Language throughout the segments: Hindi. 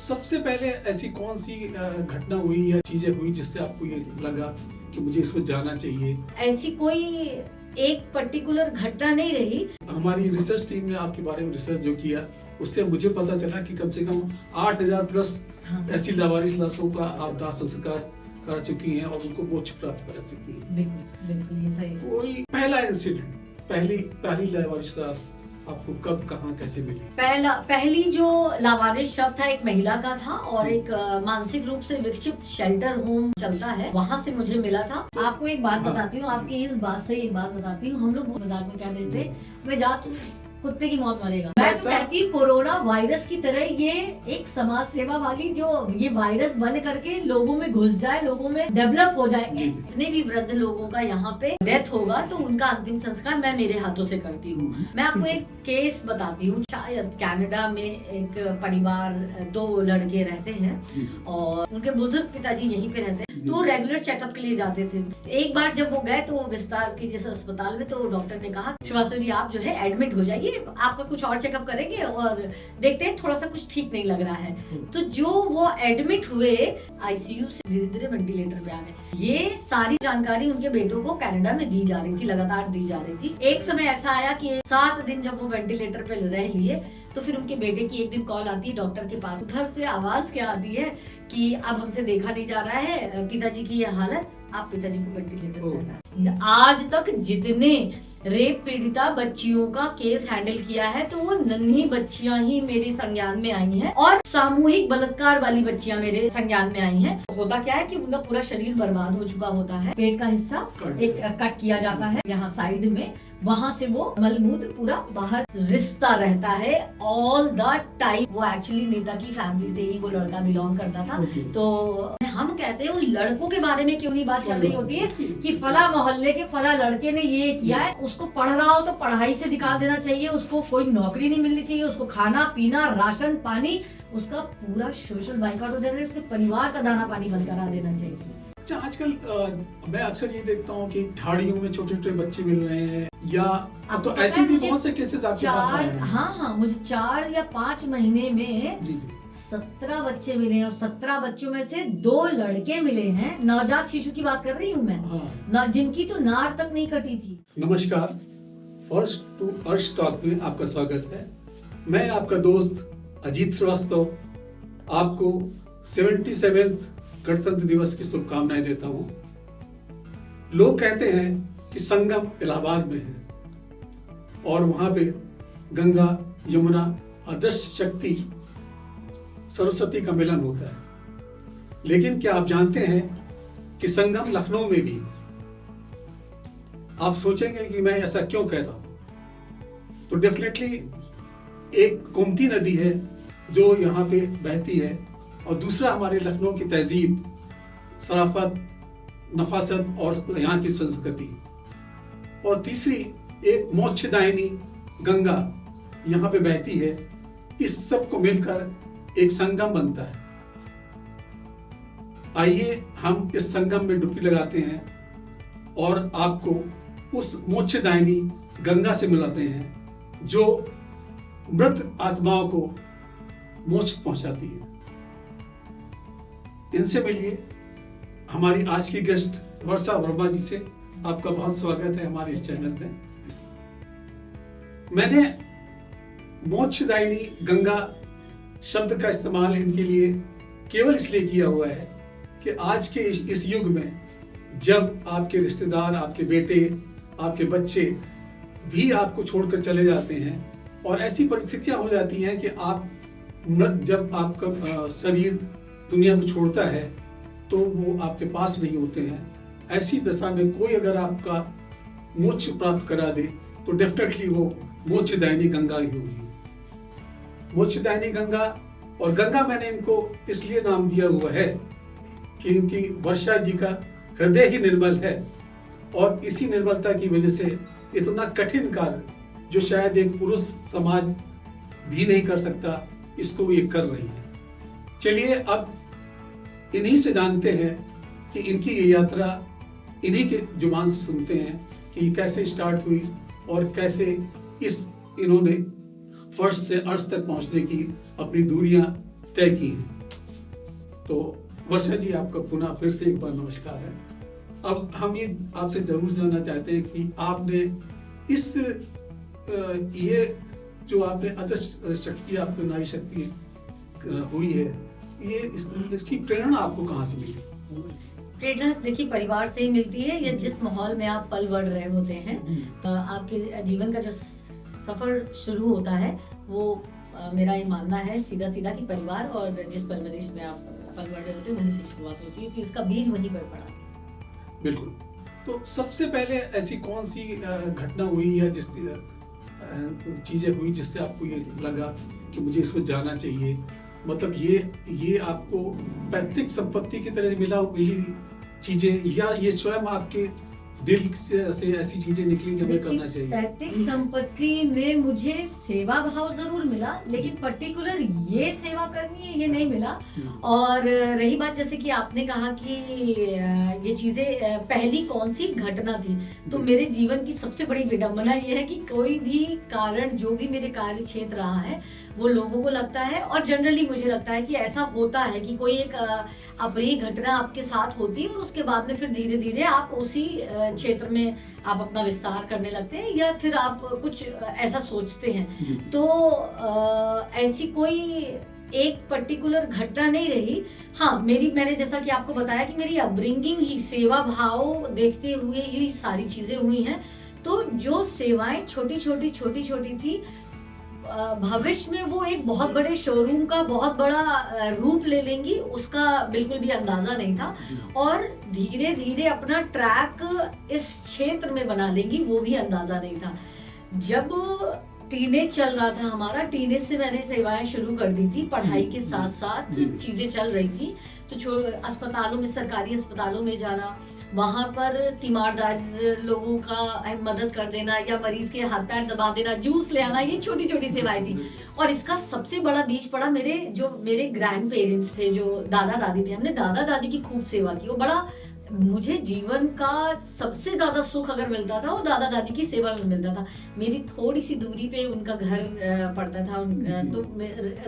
सबसे पहले ऐसी कौन सी घटना हुई या चीजें हुई जिससे आपको ये लगा कि मुझे इसमें जाना चाहिए? ऐसी कोई एक पर्टिकुलर घटना नहीं रही। हमारी रिसर्च टीम ने आपके बारे में रिसर्च जो किया उससे मुझे पता चला कि कम से कम 8,000 प्लस ऐसी लावारिस लाशों का आप दाह संस्कार कर चुकी हैं और उनको मोक्ष प्राप्त कर चुकी हैं। बिल्कुल बिल्कुल ये सही। कोई पहला इंसिडेंट, पहली लावारिस लाश आपको कब कहाँ कैसे मिली? पहली जो लावारिस शव था एक महिला का था और एक मानसिक रूप से विक्षिप्त शेल्टर होम चलता है, वहाँ से मुझे मिला था। आपको एक बात बताती हूँ, आपकी इस बात से एक बात बताती हूँ। हम लोग मजाक में क्या देते थे, मैं जा तू कुत्ते की मौत मरेगा। मैं तो कहती हूँ कोरोना वायरस की तरह ये एक समाज सेवा वाली जो ये वायरस बन करके लोगों में घुस जाए, लोगों में डेवलप हो जाए। जितने भी वृद्ध लोगों का यहाँ पे डेथ होगा तो उनका अंतिम संस्कार मैं मेरे हाथों से करती हूँ। मैं आपको एक केस बताती हूँ। शायद कनाडा में एक परिवार, 2 लड़के रहते हैं और उनके बुजुर्ग पिताजी यहीं पे रहते हैं, तो वो रेगुलर चेकअप के लिए जाते थे। एक बार जब वो गए तो विस्तार की जिस अस्पताल में, तो डॉक्टर ने कहा श्रीवास्तव जी आप जो है एडमिट हो जाइए, आपका कुछ और चेकअप करेंगे और देखते हैं थोड़ा सा कुछ ठीक नहीं लग रहा है। तो जो वो एडमिट हुए आईसीयू से धीरे धीरे वेंटिलेटर पे आ गए। ये सारी जानकारी उनके बेटों को कनाडा में दी जा रही थी, लगातार दी जा रही थी। एक समय ऐसा आया कि 7 दिन जब वो वेंटिलेटर पे रह लिए तो फिर उनके बेटे की एक दिन कॉल आती है डॉक्टर के पास। उधर से आवाज क्या आती है कि अब हमसे देखा नहीं जा रहा है, पिताजी की ये हालत, आप पिताजी को वेंटिलेटर पे रखना। आज तक जितने रेप पीड़िता बच्चियों का केस हैंडल किया है तो वो नन्ही बच्चियां ही मेरे संज्ञान में आई हैं और सामूहिक बलात्कार वाली बच्चियां मेरे संज्ञान में आई हैं। होता क्या है कि उनका पूरा शरीर बर्बाद हो चुका होता है, पेट का हिस्सा एक कट किया जाता है यहाँ साइड में, वहां से वो मलमूत्र पूरा बाहर रिश्ता रहता है ऑल द टाइम। वो एक्चुअली नेता की फैमिली से ही वो लड़का बिलोंग करता था। तो हम कहते हैं उन लड़कों के बारे में क्यों नहीं बात चल रही होती है कि फला मोहल्ले के फला लड़के ने ये किया है, उसको पढ़ रहा हो तो पढ़ाई से निकाल देना चाहिए, उसको कोई नौकरी नहीं मिलनी चाहिए, उसको खाना पीना राशन पानी उसका पूरा सोशल बाइकआउट हो जाना, उसके परिवार का दाना पानी बंद करा देना चाहिए। अच्छा, आजकल मैं अक्सर ये देखता हूँ कि झाड़ियों में छोटे छोटे बच्चे मिल रहे हैं, या अब तो ऐसे भी बहुत से केसेस आपके पास आए हैं। हाँ, मुझे 4 या 5 महीने में 17 बच्चे मिले हैं और 17 बच्चों में से 2 लड़के मिले हैं। नवजात शिशु की बात कर रही हूँ मैं, जिनकी तो नाड़ तक नहीं कटी थी। नमस्कार, फर्स्ट टू अर्श टॉक में आपका स्वागत है। मैं आपका दोस्त अजीत श्रीवास्तव आपको 77वें गणतंत्र दिवस की शुभकामनाएं देता हूँ। लोग कहते हैं कि संगम इलाहाबाद में है और वहां पे गंगा यमुना अदृश्य शक्ति सरस्वती का मिलन होता है, लेकिन क्या आप जानते हैं कि संगम लखनऊ में भी? आप सोचेंगे कि मैं ऐसा क्यों कह रहा हूं, तो डेफिनेटली एक गोमती नदी है जो यहाँ पे बहती है, और दूसरा हमारे लखनऊ की तहजीब, शराफत, नफासत और यहाँ की संस्कृति, और तीसरी एक मोक्षदायिनी गंगा यहाँ पे बहती है। इस सब को मिलकर एक संगम बनता है। आइए हम इस संगम में डुबकी लगाते हैं और आपको उस मोक्षदायिनी गंगा से मिलाते हैं जो मृत आत्माओं को मोक्ष पहुंचाती है। इनसे मिलिए। हमारी आज की गेस्ट वर्षा वर्मा जी से आपका बहुत स्वागत है हमारे इस चैनल में। मैंने मोक्षदायिनी गंगा शब्द का इस्तेमाल इनके लिए केवल इसलिए किया हुआ है कि आज के इस युग में जब आपके रिश्तेदार, आपके बेटे, आपके बच्चे भी आपको छोड़कर चले जाते हैं और ऐसी परिस्थितियां हो जाती हैं कि आप जब आपका शरीर दुनिया को छोड़ता है तो वो आपके पास नहीं होते हैं, ऐसी दशा में कोई अगर आपका मोक्ष प्राप्त करा दे तो डेफिनेटली वो मोक्षदायिनी गंगा ही होगी। मोक्षदायिनी गंगा, और गंगा मैंने इनको इसलिए नाम दिया हुआ है क्योंकि वर्षा जी का हृदय ही निर्मल है और इसी निर्मलता की वजह से इतना कठिन कार्य जो शायद एक पुरुष समाज भी नहीं कर सकता, इसको ये कर रही है। चलिए अब इन्हीं से जानते हैं कि इनकी ये यात्रा, इन्हीं के जुबान से सुनते हैं कि कैसे स्टार्ट हुई और कैसे इन्होंने फर्श से अर्श तक पहुंचने की अपनी दूरियां तय की हैं। तो वर्षा जी, आपका पुनः फिर से एक बार नमस्कार है। अब हम ये आपसे जरूर जानना चाहते हैं कि आपने इस ये जो आपने आदर्श शक्ति, आपको नारी शक्ति हुई है, ये इसकी प्रेरणा आपको कहाँ से मिली? प्रेरणा देखिए परिवार से ही मिलती है, या जिस माहौल में आप पल बढ़ रहे होते हैं। आपके जीवन का जो सफर शुरू होता है वो मेरा ये मानना है सीधा सीधा कि परिवार और जिस परवरिश में आप पल बढ़ रहे होते हैं वहीं से शुरुआत होती है, तो इसका बीज वहीं पर पड़ा। बिल्कुल। तो सबसे पहले ऐसी कौन सी घटना हुई या जिस चीजें हुई जिससे आपको ये लगा कि मुझे इसको जाना चाहिए? मतलब ये आपको पैतृक संपत्ति की तरह मिली चीजें, या ये स्वयं आपके दिल से ऐसी चीजें निकली कि हमें करना चाहिए? पैतृक संपत्ति में मुझे सेवा भाव जरूर मिला, लेकिन पर्टिकुलर ये सेवा करनी है ये नहीं मिला। और रही बात जैसे कि आपने कहा कि ये चीजें पहली कौन सी घटना थी, तो मेरे जीवन की सबसे बड़ी विडंबना ये है कि कोई भी कारण जो भी मेरे कार्य क्षेत्र रहा है वो लोगों को लगता है, और जनरली मुझे लगता है कि ऐसा होता है कि कोई एक अप्रिय घटना आपके साथ होती है और उसके बाद में फिर धीरे धीरे आप उसी क्षेत्र में आप अपना विस्तार करने लगते हैं, या फिर आप कुछ ऐसा सोचते हैं। तो ऐसी कोई एक पर्टिकुलर घटना नहीं रही। हाँ, मैंने जैसा कि आपको बताया कि मेरी अपब्रिंगिंग ही सेवा भाव देखते हुए ही सारी चीजें हुई हैं। तो जो सेवाएं छोटी छोटी थी, भविष्य में वो एक बहुत बड़े शोरूम का बहुत बड़ा रूप ले लेंगी, उसका बिल्कुल भी अंदाजा नहीं था। और धीरे धीरे अपना ट्रैक इस क्षेत्र में बना लेंगी, वो भी अंदाजा नहीं था। जब टीनेज चल रहा था हमारा, टीनेज से मैंने सेवाएं शुरू कर दी थी, पढ़ाई के साथ साथ चीजें चल रही थी। तो अस्पतालों में, सरकारी अस्पतालों में जाना, वहां पर तीमारदार लोगों का मदद कर देना, या मरीज के हाथ पैर दबा देना, जूस ले आना, ये छोटी छोटी सेवाएं थी। और इसका सबसे बड़ा बीज पड़ा मेरे ग्रैंड पेरेंट्स थे, जो दादा दादी थे। हमने दादा दादी की खूब सेवा की। वो बड़ा, मुझे जीवन का सबसे ज्यादा सुख अगर मिलता था वो दादा दादी की सेवा में मिलता था। मेरी थोड़ी सी दूरी पे उनका घर पड़ता था, तो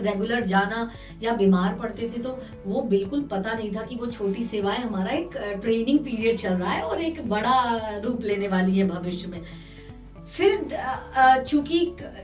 रेगुलर जाना, या बीमार पड़ते थे तो वो बिल्कुल पता नहीं था कि वो छोटी सेवाएं हमारा एक ट्रेनिंग पीरियड चल रहा है और एक बड़ा रूप लेने वाली है भविष्य में। फिर चूंकि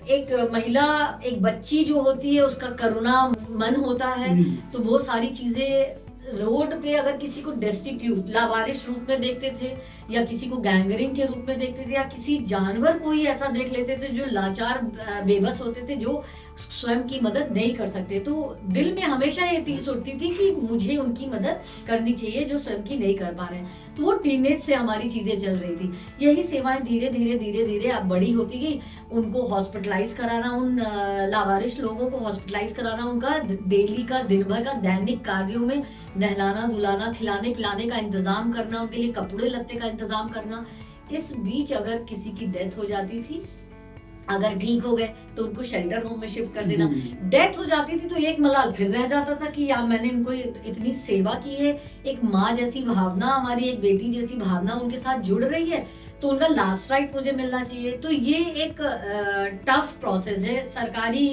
एक महिला, एक बच्ची जो होती है, उसका करुणा मन होता है, तो वो सारी चीजें रोड पे अगर किसी को डेस्टिट्यूट, लावारिस रूप में देखते थे, या किसी को गैंगरिंग के रूप में देखते थे, या किसी जानवर को ही ऐसा देख लेते थे जो लाचार बेबस होते थे, जो स्वयं की मदद नहीं कर सकते, तो दिल में हमेशा ये टीस उठती थी कि मुझे उनकी मदद करनी चाहिए जो स्वयं की नहीं कर पा रहे हैं। तो वो टीनेज से हमारी चीजें चल रही थी। यही सेवाएं धीरे धीरे अब बड़ी होती गई। उनको हॉस्पिटलाइज कराना, उन लावारिस लोगों को हॉस्पिटलाइज कराना, उनका डेली का, दिन भर का दैनिक कार्यों में नहलाना धुलाना, खिलाने पिलाने का इंतजाम करना, उनके लिए कपड़े लत्ते का इंतजाम करना। इस बीच अगर किसी की डेथ हो जाती थी, अगर ठीक हो गए तो उनको शेल्टर होम में शिफ्ट कर देना। डेथ हो जाती थी तो एक मलाल फिर रह जाता था कि यार मैंने इनको इतनी सेवा की है, एक माँ जैसी भावना, हमारी एक बेटी जैसी भावना उनके साथ जुड़ रही है, तो उनका लास्ट राइट मुझे मिलना चाहिए। तो ये एक टफ प्रोसेस है, सरकारी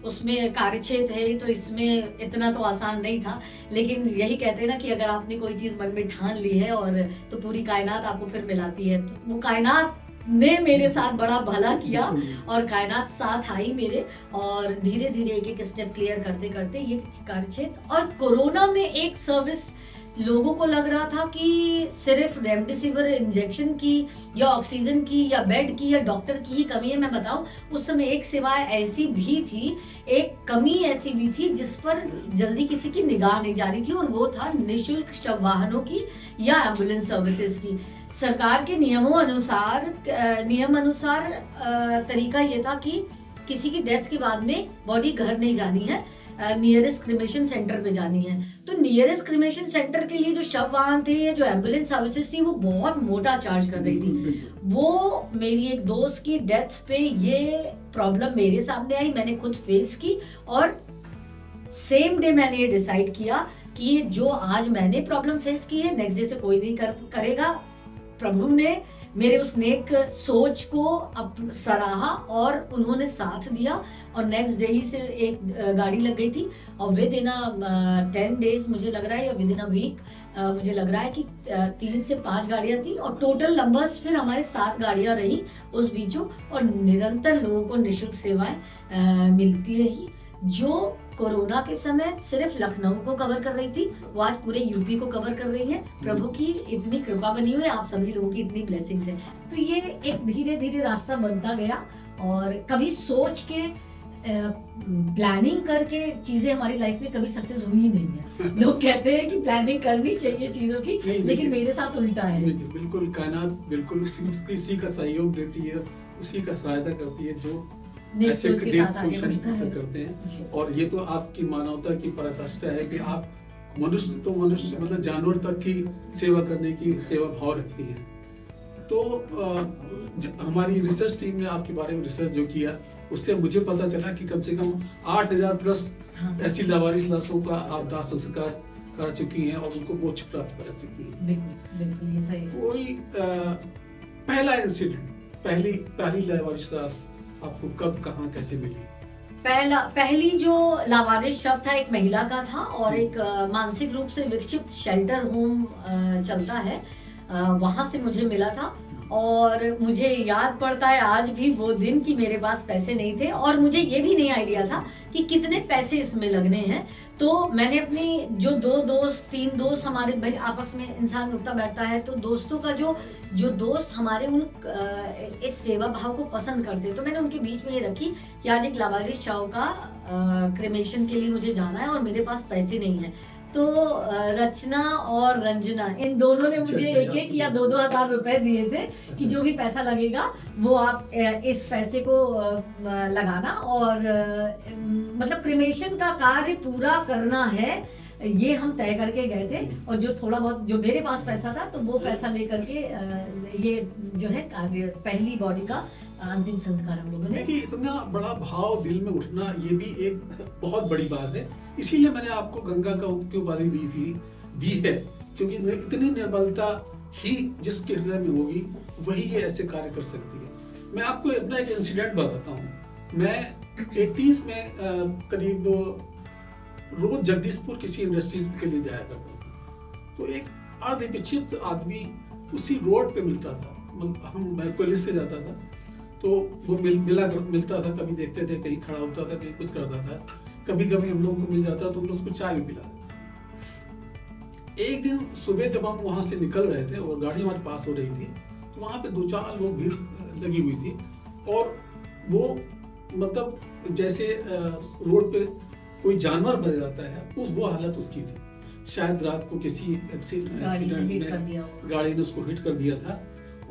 उसमें कार्यक्षेत्र है, तो इसमें इतना तो आसान नहीं था। लेकिन यही कहते हैं ना कि अगर आपने कोई चीज मन में ठान ली है और तो पूरी कायनात आपको फिर मिलाती है। तो वो कायनात ने मेरे साथ बड़ा भला किया और कायनात साथ आई मेरे, और धीरे धीरे एक एक स्टेप क्लियर करते करते ये कार्यक्षेत्र। और कोरोना में एक सर्विस लोगों को लग रहा था कि सिर्फ रेमडेसिविर इंजेक्शन की या ऑक्सीजन की या बेड की या डॉक्टर की ही कमी है। मैं बताऊं, उस समय एक सेवा ऐसी भी थी, एक कमी ऐसी भी थी जिस पर जल्दी किसी की निगाह नहीं जा रही थी, और वो था निःशुल्क शव वाहनों की या एम्बुलेंस सर्विसेज की। सरकार के नियम अनुसार तरीका ये था कि किसी की डेथ के बाद में बॉडी घर नहीं जानी है, नियरेस्ट क्रिमेशन सेंटर पे जानी है। तो नियरेस्ट क्रिमेशन सेंटर के लिए जो शव वाहन थे, जो एम्बुलेंस सर्विसेज थी, वो बहुत मोटा चार्ज कर रही थी। वो मेरी एक दोस्त की डेथ पे ये प्रॉब्लम मेरे सामने आई, मैंने खुद फेस की, और सेम डे मैंने ये डिसाइड किया कि ये जो आज मैंने प्रॉब्लम फेस की है, नेक्स्ट डे से कोई नहीं करेगा। प्रभु ने मेरे उस नेक सोच को सराहा और उन्होंने साथ दिया और नेक्स्ट डे ही से एक गाड़ी लग गई थी और विद इन 10 डेज मुझे लग रहा है या विद इन अ वीक मुझे लग रहा है कि 3 से 5 गाड़ियां थी और टोटल नंबर्स फिर हमारे 7 गाड़ियां रही उस बीचों और निरंतर लोगों को निःशुल्क सेवाएं मिलती रही। जो कोरोना के समय सिर्फ लखनऊ को कवर कर रही थी वो आज पूरे यूपी को कवर कर रही है। प्रभु की इतनी कृपा बनी हुई है, आप सभी लोगों की इतनी ब्लेसिंग्स है। तो ये एक धीरे धीरे रास्ता बनता गया और कभी सोच के प्लानिंग करके चीजें हमारी लाइफ में कभी सक्सेस हुई ही नहीं है। लोग कहते हैं कि प्लानिंग करनी चाहिए चीजों की, लेकिन मेरे साथ उल्टा है। बिल्कुल कायनात बिल्कुल उसी का सहयोग देती है, उसी का सहायता करती है जो ऐसे पोजीशन करते हैं। और ये तो आपकी मानवता की पराकाष्ठा है कि आप मनुष्य तो मनुष्य मतलब जानवर तक की सेवा करने की सेवा भाव रखती है। तो हमारी रिसर्च टीम ने आपके बारे में रिसर्च जो किया उससे मुझे पता चला कि कम से कम 8000 प्लस ऐसी लावारिस लाशों का आप दाह संस्कार कर चुकी हैं और उनको मोक्ष प्राप्त करा चुकी हैं। बिल्कुल ये सही। कोई पहला इंसिडेंट, पहली लावारिस लाश आपको कब कहाँ कैसे मिली? पहली जो लावारिस शव था एक महिला का था और एक मानसिक रूप से विक्षिप्त शेल्टर होम चलता है, वहां से मुझे मिला था। और मुझे याद पड़ता है आज भी वो दिन कि मेरे पास पैसे नहीं थे और मुझे ये भी नहीं आइडिया था कि कितने पैसे इसमें लगने हैं। तो मैंने अपनी जो 3 दोस्त हमारे भाई आपस में इंसान उठता बैठता है, तो दोस्तों का जो दोस्त हमारे उन इस सेवा भाव को पसंद करते, तो मैंने उनके बीच में ये रखी कि आज एक लावारिस शव का क्रेमेशन के लिए मुझे जाना है और मेरे पास पैसे नहीं है। तो रचना और रंजना इन दोनों ने मुझे एक या 2 हजार रुपए दिए थे कि जो भी पैसा लगेगा वो आप इस पैसे को लगाना और मतलब क्रिमेशन का कार्य पूरा करना है, ये हम तय करके गए थे। और जो थोड़ा बहुत जो मेरे पास पैसा था तो वो पैसा लेकर के ये जो है कार्य पहली बॉडी का अंतिम संस्कार हम लोगों ने। देखिए इतना बड़ा भाव दिल में उठना ये भी एक बहुत बड़ी बात है। इसीलिए मैंने आपको गंगा का की उपाधि दी है क्योंकि इतनी निर्बलता ही जिसके हृदय में होगी वही ये ऐसे कार्य कर सकती है। मैं आपको अपना एक इंसिडेंट बताता हूँ। मैं 80s में करीब रोज जगदीशपुर किसी इंडस्ट्रीज के लिए जाया करता था। तो एक अर्धविक्षिप्त आदमी उसी रोड पे मिलता था। मैं कॉलेज से जाता था तो वो मिलता था, कभी देखते थे कहीं खड़ा होता था, कहीं कुछ करता था, कभी कभी हम लोग को मिल जाता तो हम लोग उसको चाय भी पिला देते। एक दिन सुबह जब हम वहां से निकल रहे थे और गाड़ी हमारे पास हो रही थी तो वहां पे 2-4 लोग भीड़ लगी हुई थी और वो मतलब जैसे रोड पे कोई जानवर बन जाता है वो हालत उसकी थी। शायद रात को किसी एक्सीडेंट में गाड़ी ने उसको हिट कर दिया था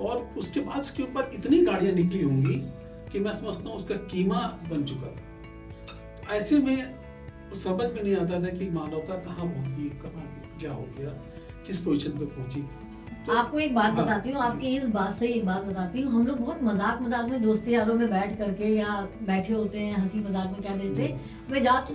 और उसके बाद उसके ऊपर इतनी गाड़ियां निकली होंगी कि मैं समझता हूँ उसका कीमा बन चुका था। तो ऐसे में समझ में नहीं आता था कि मानवता कहाँ पहुंची, कहाँ क्या हो गया, किस पोजीशन पे पहुंची। तो आपको एक बात बताती हूँ, आपकी इस बात से एक बात बताती हूँ। हम लोग बहुत मजाक में दोस्ती यारों में बैठ करके या बैठे होते हैं, हंसी मजाक में कह देते वे जा तू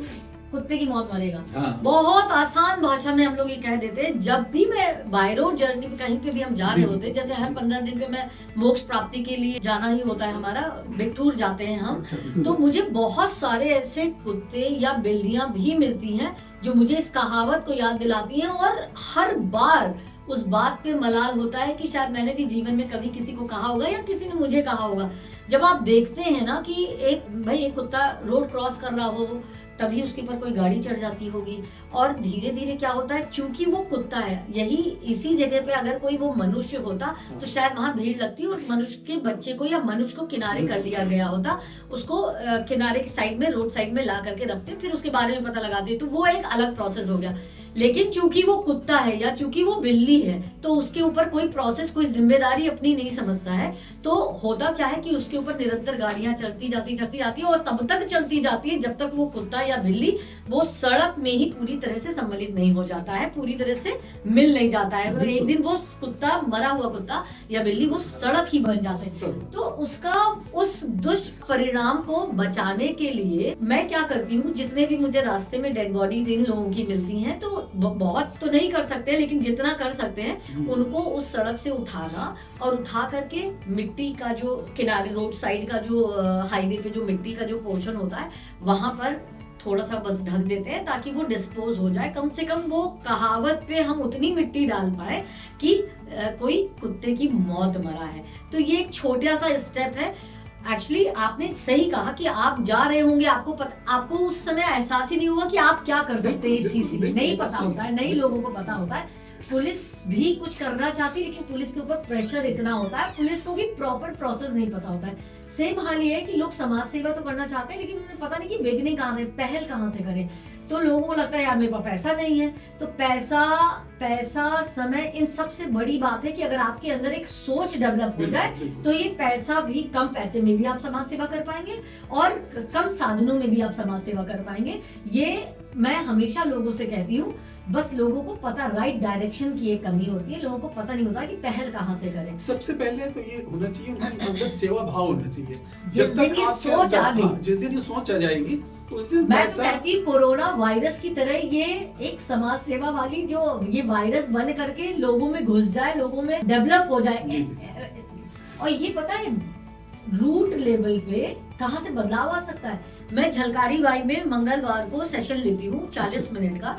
कुत्ते की मौत मरेगा। बहुत आसान भाषा में हम लोग ये कह देते। जब भी मैं बाय रोड जर्नी पे कहीं पे भी हम जा रहे होते, जैसे हर 15 दिन पे मैं मोक्ष प्राप्ति के लिए जाना ही होता है हमारा, बिग टूर जाते हैं हम, तो मुझे बहुत सारे ऐसे कुत्ते या बिल्लियां भी मिलती हैं जो मुझे इस कहावत को याद दिलाती हैं और हर बार उस बात पे मलाल होता है कि शायद मैंने भी जीवन में कभी किसी को कहा होगा या किसी ने मुझे कहा होगा। जब आप देखते हैं ना कि एक कुत्ता रोड क्रॉस कर रहा हो तभी उसके ऊपर कोई गाड़ी चढ़ जाती होगी और धीरे धीरे क्या होता है, चूंकि वो कुत्ता है, यही इसी जगह पे अगर कोई वो मनुष्य होता तो शायद वहां भीड़ लगती और मनुष्य के बच्चे को या मनुष्य को किनारे कर लिया गया होता, उसको किनारे की साइड में रोड साइड में ला करके रखते, फिर उसके बारे में पता लगाते, तो वो एक अलग प्रोसेस हो गया। लेकिन चूंकि वो कुत्ता है या चूंकि वो बिल्ली है तो उसके ऊपर कोई प्रोसेस, कोई जिम्मेदारी अपनी नहीं समझता है। तो होता क्या है कि उसके ऊपर निरंतर गाड़ियां चलती जाती है और तब तक चलती जाती है जब तक वो कुत्ता या बिल्ली वो सड़क में ही पूरी तरह से सम्मिलित नहीं हो जाता है, पूरी तरह से मिल नहीं जाता है। बिल्कुल। एक दिन वो कुत्ता, मरा हुआ कुत्ता या बिल्ली वो सड़क ही बन जाते हैं। सब। तो उसका उस दुष्परिणाम को बचाने के लिए मैं क्या करती हूँ, जितने भी मुझे रास्ते में डेड बॉडीज इन लोगों की मिलती हैं, तो बहुत तो नहीं कर सकते, लेकिन जितना कर सकते हैं उनको उस सड़क से उठाना और उठा करके मिट्टी का जो किनारे रोड साइड का जो हाईवे पे जो मिट्टी का जो पोर्शन होता है वहां पर थोड़ा सा बस ढक देते हैं ताकि वो डिस्पोज हो जाए। कम से कम वो कहावत पे हम उतनी मिट्टी डाल पाए कि कोई कुत्ते की मौत मरा है। तो ये एक छोटा सा स्टेप है। एक्चुअली आपने सही कहा कि आप जा रहे होंगे, आपको उस समय एहसास ही नहीं होगा कि आप क्या कर सकते हैं इस चीज के लिए, नहीं पता होता है, नहीं लोगों को पता होता है। पुलिस भी कुछ करना चाहती है लेकिन पुलिस के ऊपर प्रेशर इतना होता है, पुलिस को भी प्रॉपर प्रोसेस नहीं पता होता है। सेम हाल ये है कि लोग समाज सेवा तो करना चाहते हैं लेकिन उन्हें पता नहीं कि बिगनिंग कहाँ से, पहल कहाँ से करें। तो लोगों को लगता है यार मेरे पास पैसा नहीं है। तो पैसा समय इन सबसे बड़ी बात है कि अगर आपके अंदर एक सोच डेवलप हो जाए तो ये पैसा भी, कम पैसे में भी आप समाज सेवा कर पाएंगे और कम साधनों में भी आप समाज सेवा कर पाएंगे। ये मैं हमेशा लोगों से कहती हूँ। बस लोगों को पता, राइट डायरेक्शन की एक कमी होती है, लोगों को पता नहीं होता कि पहल कहाँ से करें। सबसे पहले तो ये होना चाहिए, उनके अंदर सेवा भाव होना चाहिए। जिस दिन ये सोच आ गई, जिस दिन ये सोच आ जाएगी उस दिन मैं तो कहती हूँ कोरोना वायरस की तरह ये एक समाज सेवा वाली जो ये वायरस बन करके लोगों में घुस जाए, लोगों में डेवलप हो जाए। और ये पता है रूट लेवल पे कहाँ से बदलाव आ सकता है। मैं झलकारी बाई में मंगलवार को सेशन लेती हूँ 40 मिनट का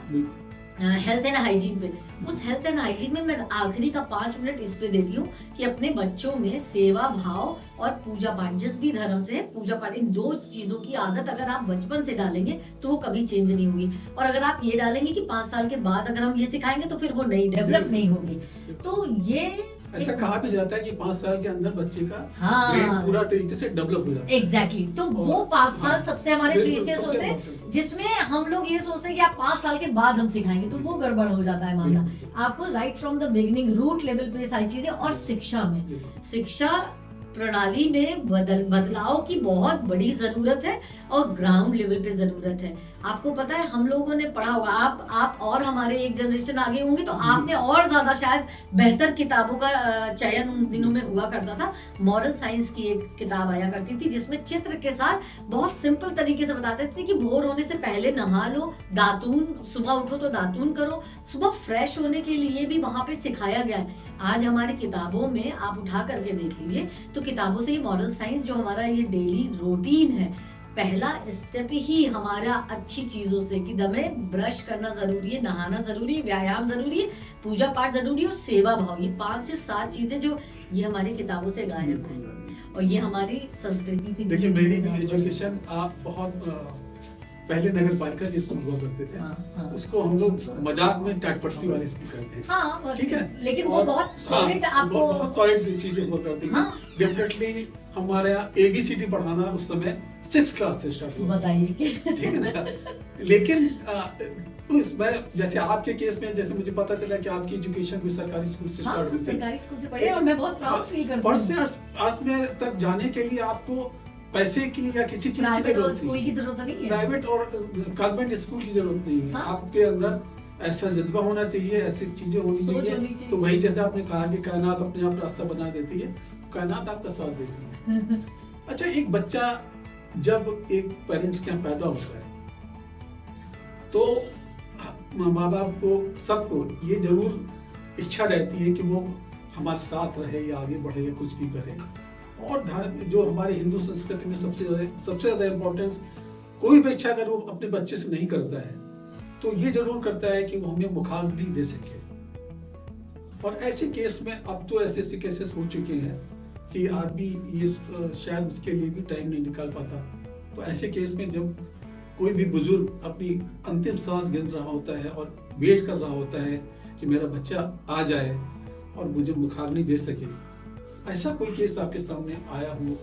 हेल्थ एंड हाइजीन पे। उस हेल्थ एंड हाइजीन में मैं आखिरी का 5 मिनट इस पे देती हूँ कि अपने बच्चों में सेवा भाव और पूजा पाठ, जिस भी धर्म से पूजा पाठ, इन 2 चीजों की आदत अगर आप बचपन से डालेंगे तो वो कभी चेंज नहीं होगी। और अगर आप ये डालेंगे कि 5 साल के बाद अगर हम ये सिखाएंगे तो फिर वो नहीं डेवलप नहीं होगी। तो ये ऐसा कहा भी जाता है कि 5 साल के अंदर बच्चे का हाँ, ब्रेन पूरा तरीके से डेवलप हो जाता है। एग्जैक्टली। तो वो 5 साल सबसे हमारे प्रीशियस होते हैं, हैं जिसमें हम लोग ये सोचते हैं कि आप 5 साल के बाद हम सिखाएंगे, तो वो गड़बड़ हो जाता है मामला। आपको right from the beginning root level पे सारी चीजें, और शिक्षा प्रणाली में बदलाव की बहुत बड़ी जरूरत है और ग्राउंड लेवल पे जरूरत है। आपको पता है हम लोगों ने पढ़ा होगा, आप और हमारे एक जनरेशन आगे होंगे तो आपने और ज्यादा शायद बेहतर किताबों का चयन उन दिनों में हुआ करता था। मॉरल साइंस की एक किताब आया करती थी जिसमें चित्र के साथ बहुत सिंपल तरीके से बताते थे कि भोर होने से पहले नहा लो, दातून, सुबह उठो तो दातून करो, सुबह फ्रेश होने के लिए भी वहां पे सिखाया गया है। आज हमारी किताबों में आप उठा करके देख लीजिए तो किताबों से ये मॉरल साइंस जो हमारा ये डेली रूटीन है, पहला स्टेप ही हमारा अच्छी चीजों से कि हमें ब्रश करना जरूरी है, नहाना जरूरी है, व्यायाम जरूरी है, पूजा पाठ जरूरी है और सेवा भाव, ये 5 से 7 चीजें जो ये हमारी किताबों से गायब है और ये हमारी संस्कृति से। देखिए मेरी भी एजुकेशन आप बहुत पहले नगर पालिका के स्कूल हुआ करते थे। हाँ। उसको हम लोग मजाक में टाटपट्टी वाले स्कूल कहते हैं। हाँ, ठीक है, लेकिन वो बहुत सॉलिड आपको बहुत सॉलिड चीजें हुआ करती हैं। डेफिनेटली हमारे यहाँ ABCD पढ़ाना उस समय 6th क्लास से स्टार्ट हुआ। बताइए कि ठीक है ना, लेकिन इसमें जैसे आपके केस में जैसे मुझे पता चला कि आपकी एजुकेशन भी सरकारी स्कूल से स्टार्ट हुई थी। सरकारी स्कूल से पढ़ी और मैं बहुत प्राउड फील करती हूँ। फर्स्ट से 8th तक जाने के लिए आपको पैसे की या किसी चीज की जरूरत स्कूल की जरूरत नहीं है, प्राइवेट और कॉन्वेंट स्कूल की जरूरत नहीं है। हाँ? आपके आपके अंदर ऐसा जज्बा होना चाहिए, ऐसी चीजें होनी चाहिए। तो वही जैसे आपने कहा कि कायनात अपने आप रास्ता बना देती है, कायनात आपका साथ देती है। अच्छा, एक बच्चा जब एक पेरेंट्स के यहाँ पैदा होता है तो माँ बाप को, सबको ये जरूर इच्छा रहती है कि वो हमारे साथ रहे या आगे बढ़े या कुछ भी करे। और जो हमारे हिंदू संस्कृति में सबसे ज्यादा इम्पोर्टेंस कोई भी इच्छा अगर वो अपने बच्चे से नहीं करता है तो ये जरूर करता है कि वो हमें मुखाग्नि दे सके। और ऐसे केस में अब तो ऐसे केसेस हो चुके हैं कि आदमी ये शायद उसके लिए भी टाइम नहीं निकाल पाता। तो ऐसे केस में जब कोई भी बुजुर्ग अपनी अंतिम सांस गिन रहा होता है और वेट कर रहा होता है कि मेरा बच्चा आ जाए और मुझे मुखाग्नि दे सके, ऐसा कोई केस आपके सामने आया हो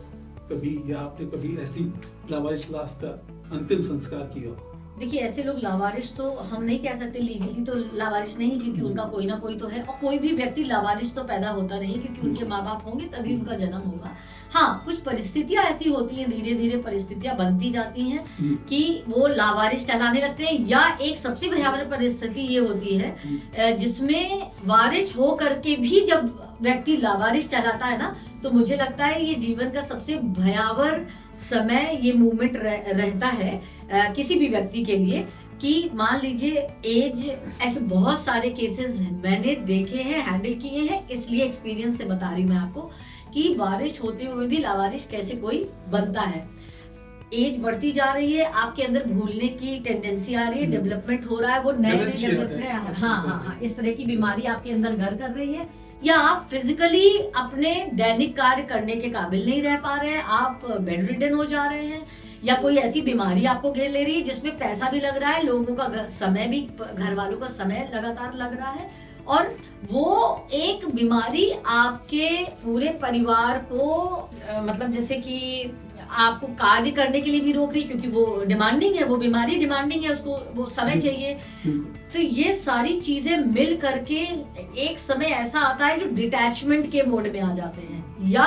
कभी, या आपने कभी ऐसी लावारिस लाश का अंतिम संस्कार किया हो? देखिए ऐसे लोग लावारिस तो हम नहीं कह सकते, लीगली तो लावारिस नहीं, क्योंकि उनका कोई ना कोई तो है, और कोई भी व्यक्ति लावारिस तो पैदा होता नहीं, क्योंकि उनके माँ बाप होंगे तभी उनका जन्म होगा। हाँ, कुछ परिस्थितियां ऐसी होती हैं, धीरे धीरे परिस्थितियां बनती जाती हैं कि वो लावारिस कहलाने लगते हैं। या एक सबसे भयावह परिस्थिति ये होती है जिसमें वारिस हो करके भी जब व्यक्ति लावारिस कहलाता है ना, तो मुझे लगता है ये जीवन का सबसे भयावह समय, ये मूवमेंट रहता है किसी भी व्यक्ति के लिए। कि मान लीजिए एज, ऐसे बहुत सारे केसेस मैंने देखे हैं, हैंडल किए हैं, इसलिए एक्सपीरियंस से बता रही हूँ मैं आपको कि वारिस होते हुए भी लावारिस कैसे कोई बनता है। एज बढ़ती जा रही है, आपके अंदर भूलने की टेंडेंसी आ रही है, डेवलपमेंट हो रहा है, वो नए डेवलपमेंट, हाँ, इस तरह की बीमारी आपके अंदर घर कर रही है, या आप फिजिकली अपने दैनिक कार्य करने के काबिल नहीं रह पा रहे हैं, आप बेड रिडन हो जा रहे हैं, या कोई ऐसी बीमारी आपको घेर ले रही है जिसमें पैसा भी लग रहा है, लोगों का समय भी, घर वालों का समय लगातार लग रहा है, और वो एक बीमारी आपके पूरे परिवार को मतलब जैसे कि आपको कार्य करने के लिए भी रोक रही, क्योंकि वो डिमांडिंग है, वो बीमारी डिमांडिंग है, उसको वो समय चाहिए। तो ये सारी चीजें मिल करके एक समय ऐसा आता है जो डिटैचमेंट के मोड में आ जाते हैं, या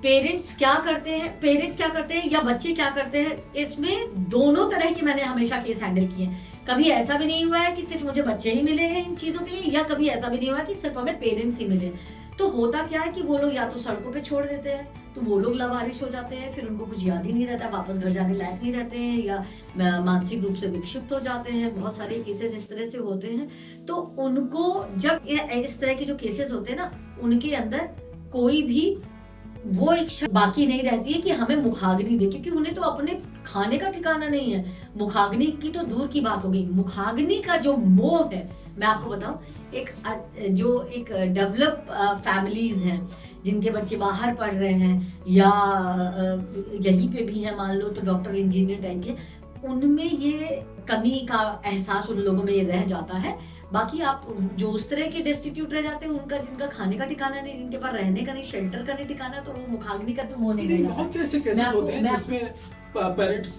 पेरेंट्स क्या करते हैं या बच्चे क्या करते हैं। इसमें दोनों तरह के मैंने हमेशा केस हैंडल किए हैं। कभी ऐसा भी नहीं हुआ है कि सिर्फ मुझे बच्चे ही मिले हैं इन चीजों के लिए, या कभी ऐसा भी नहीं हुआ कि सिर्फ हमें पेरेंट्स ही मिले। तो होता क्या है कि वो लोग या तो सड़कों पे छोड़ देते हैं, तो वो लोग लावारिस हो जाते हैं, फिर उनको कुछ याद ही नहीं रहता, वापस घर जाने लायक नहीं रहते हैं, या मानसिक रूप से विक्षिप्त हो जाते हैं। बहुत सारे केसेस इस तरह से होते हैं। तो उनको जब इस तरह के जो केसेस होते हैं ना, उनके अंदर कोई भी वो इच्छा बाकी नहीं रहती है कि हमें मुखाग्नि दे, क्योंकि उन्हें तो अपने खाने का ठिकाना नहीं है। मुखाग्नि की तो दूर की बात हो गई, मुखाग्नि का जो मोह है, मैं आपको बताऊं, एक डेवलप फैमिलीज हैं जिनके बच्चे बाहर पढ़ रहे हैं, या यहीं पे भी है, मान लो तो डॉक्टर इंजीनियर टाइप के, उनमें ये कमी का एहसास उन लोगों में ये रह जाता है। बाकी आप जो उस तरह के डेस्टिट्यूट रह जाते हैं, उनका जिनका खाने का ठिकाना नहीं, जिनके पास रहने का नहीं, शेल्टर का नहीं ठिकाना, तो वो मुखाग्नि का तो मोह नहीं रहता। बहुत से ऐसे केसेस होते हैं जिसमें पेरेंट्स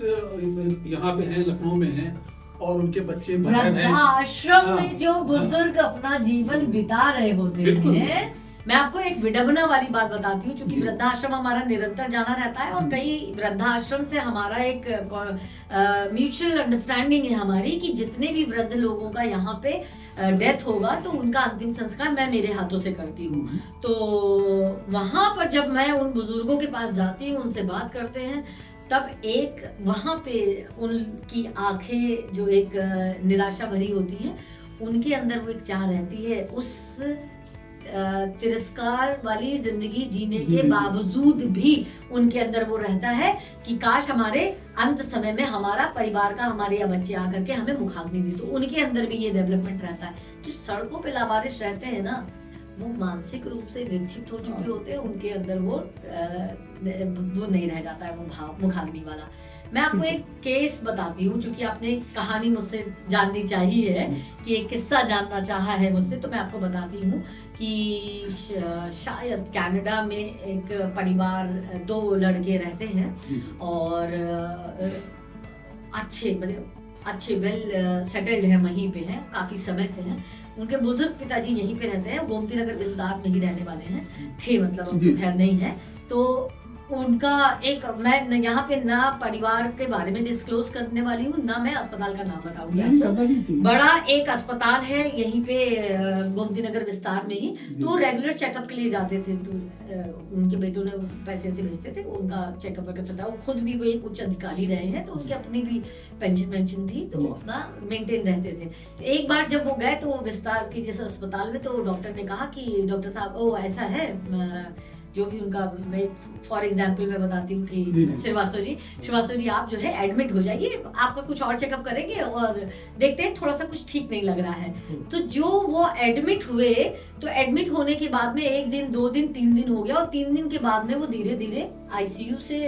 यहाँ पे हैं, लखनऊ में हैं, और उनके बच्चे बाहर हैं, वृद्धाश्रम में जो बुजुर्ग अपना जीवन बिता रहे होते हैं। मैं आपको एक विडंबना वाली बात बताती हूँ, क्योंकि वृद्धाश्रम हमारा निरंतर जाना रहता है, और कई वृद्धाश्रम से हमारा एक म्यूचुअल अंडरस्टैंडिंग है हमारी कि जितने भी वृद्ध लोगों का यहाँ पे डेथ होगा तो उनका अंतिम संस्कार मैं मेरे हाथों से करती हूँ। तो वहां पर जब मैं उन बुजुर्गों के पास जाती हूँ, उनसे बात करते हैं, तब एक वहां पे उनकी आंखें जो एक निराशा भरी होती हैं, उनके अंदर वो एक चाह रहती है, उस तिरस्कार वाली जिंदगी जीने के बावजूद भी उनके अंदर वो रहता है कि काश हमारे अंत समय में हमारा परिवार का, हमारे या बच्चे आकर के हमें मुखाग्नि दी। तो उनके अंदर भी ये डेवलपमेंट रहता है। जो सड़कों पे लावारिस रहते हैं ना, वो मानसिक रूप से विकसित हो चुके होते हैं, उनके अंदर वो नहीं रह जाता है वो भाव मुखाग्नि वाला। मैं आपको एक केस बताती हूँ, क्योंकि आपने कहानी मुझसे जाननी चाहिए कि एक किस्सा जानना चाहा है मुझसे, तो मैं आपको बताती हूँ कि शायद कनाडा में एक परिवार, 2 लड़के रहते हैं, और अच्छे वेल सेटल्ड है, वहीं पे हैं, काफी समय से हैं। उनके बुजुर्ग पिताजी यहीं पे रहते हैं, गोमती नगर विस्तार में ही रहने वाले हैं, थे मतलब, उनको खैर नहीं है। तो उनका एक, मैं यहाँ पे ना परिवार के बारे में डिस्क्लोज करने वाली हूँ, ना मैं अस्पताल का नाम बताऊंगी। बड़ा एक अस्पताल है यहीं पे गोमती नगर विस्तार में ही, तो वो रेगुलर चेकअप के लिए जाते थे। तो उनके बेटों ने पैसे से भेजते थे, उनका चेकअप करता। वो खुद भी वो एक उच्च अधिकारी रहे हैं, तो उनकी अपनी भी पेंशन थी, तो अपना मेंटेन रहते थे। तो एक बार जब वो गए तो विस्तार की जिस अस्पताल में, तो डॉक्टर ने कहा कि डॉक्टर साहब, ओ ऐसा है, जो भी उनका, मैं फॉर एग्जांपल मैं बताती हूँ कि श्रीवास्तव जी आप जो है एडमिट हो जाइए, आपका कुछ और चेकअप करेंगे और देखते हैं थोड़ा सा कुछ ठीक नहीं लग रहा है। तो जो वो एडमिट हुए, तो एडमिट होने के बाद में 1 दिन 2 दिन 3 दिन हो गया, और 3 दिन के बाद में वो धीरे धीरे आईसीयू से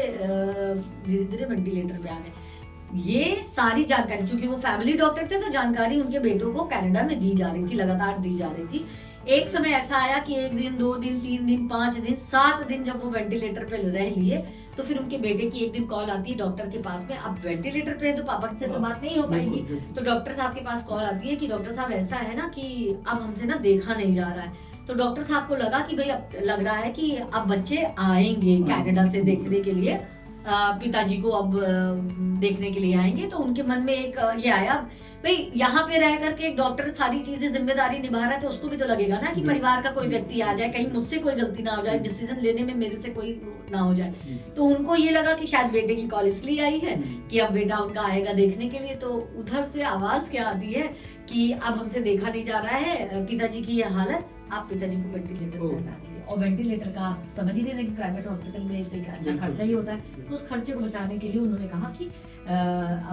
धीरे धीरे वेंटिलेटर पे आ गए। ये सारी जानकारी, चूंकि वो फैमिली डॉक्टर थे, तो जानकारी उनके बेटों को कनाडा में दी जा रही थी, लगातार दी जा रही थी। एक समय ऐसा आया कि 1 दिन 2 दिन 3 दिन 5 दिन 7 दिन जब वो वेंटिलेटर पे रह लिए, तो फिर उनके बेटे की एक दिन कॉल आती है डॉक्टर के पास में, अब वेंटिलेटर पे है तो पापा से तो बात नहीं हो पाएगी, तो डॉक्टर साहब के पास कॉल आती है कि डॉक्टर साहब ऐसा है ना कि अब हमसे ना देखा नहीं जा रहा है। तो डॉक्टर साहब को लगा कि भाई अब लग रहा है कि अब बच्चे आएंगे कनाडा से देखने के लिए, पिताजी को अब देखने के लिए आएंगे। तो उनके मन में एक ये आया, भाई यहाँ पे रह करके एक डॉक्टर सारी चीजें जिम्मेदारी निभा रहा है तो उसको भी तो लगेगा ना कि परिवार का कोई व्यक्ति आ जाए, कहीं मुझसे कोई गलती ना हो जाए, डिसीजन लेने में मेरे से कोई ना हो जाए। तो उनको ये लगा कि शायद बेटे की कॉल इसलिए आई है कि अब बेटा उनका आएगा देखने के लिए। तो उधर से आवाज क्या आती है कि अब हमसे देखा नहीं जा रहा है, पिताजी की ये हालत, आप पिताजी को वेंटिलेटर पे हटा दीजिए। और वेंटिलेटर का समझ ही नहीं रहे कि प्राइवेट हॉस्पिटल में एक अच्छा खर्चा ही होता है, तो उस खर्चे को बचाने के लिए उन्होंने कहा कि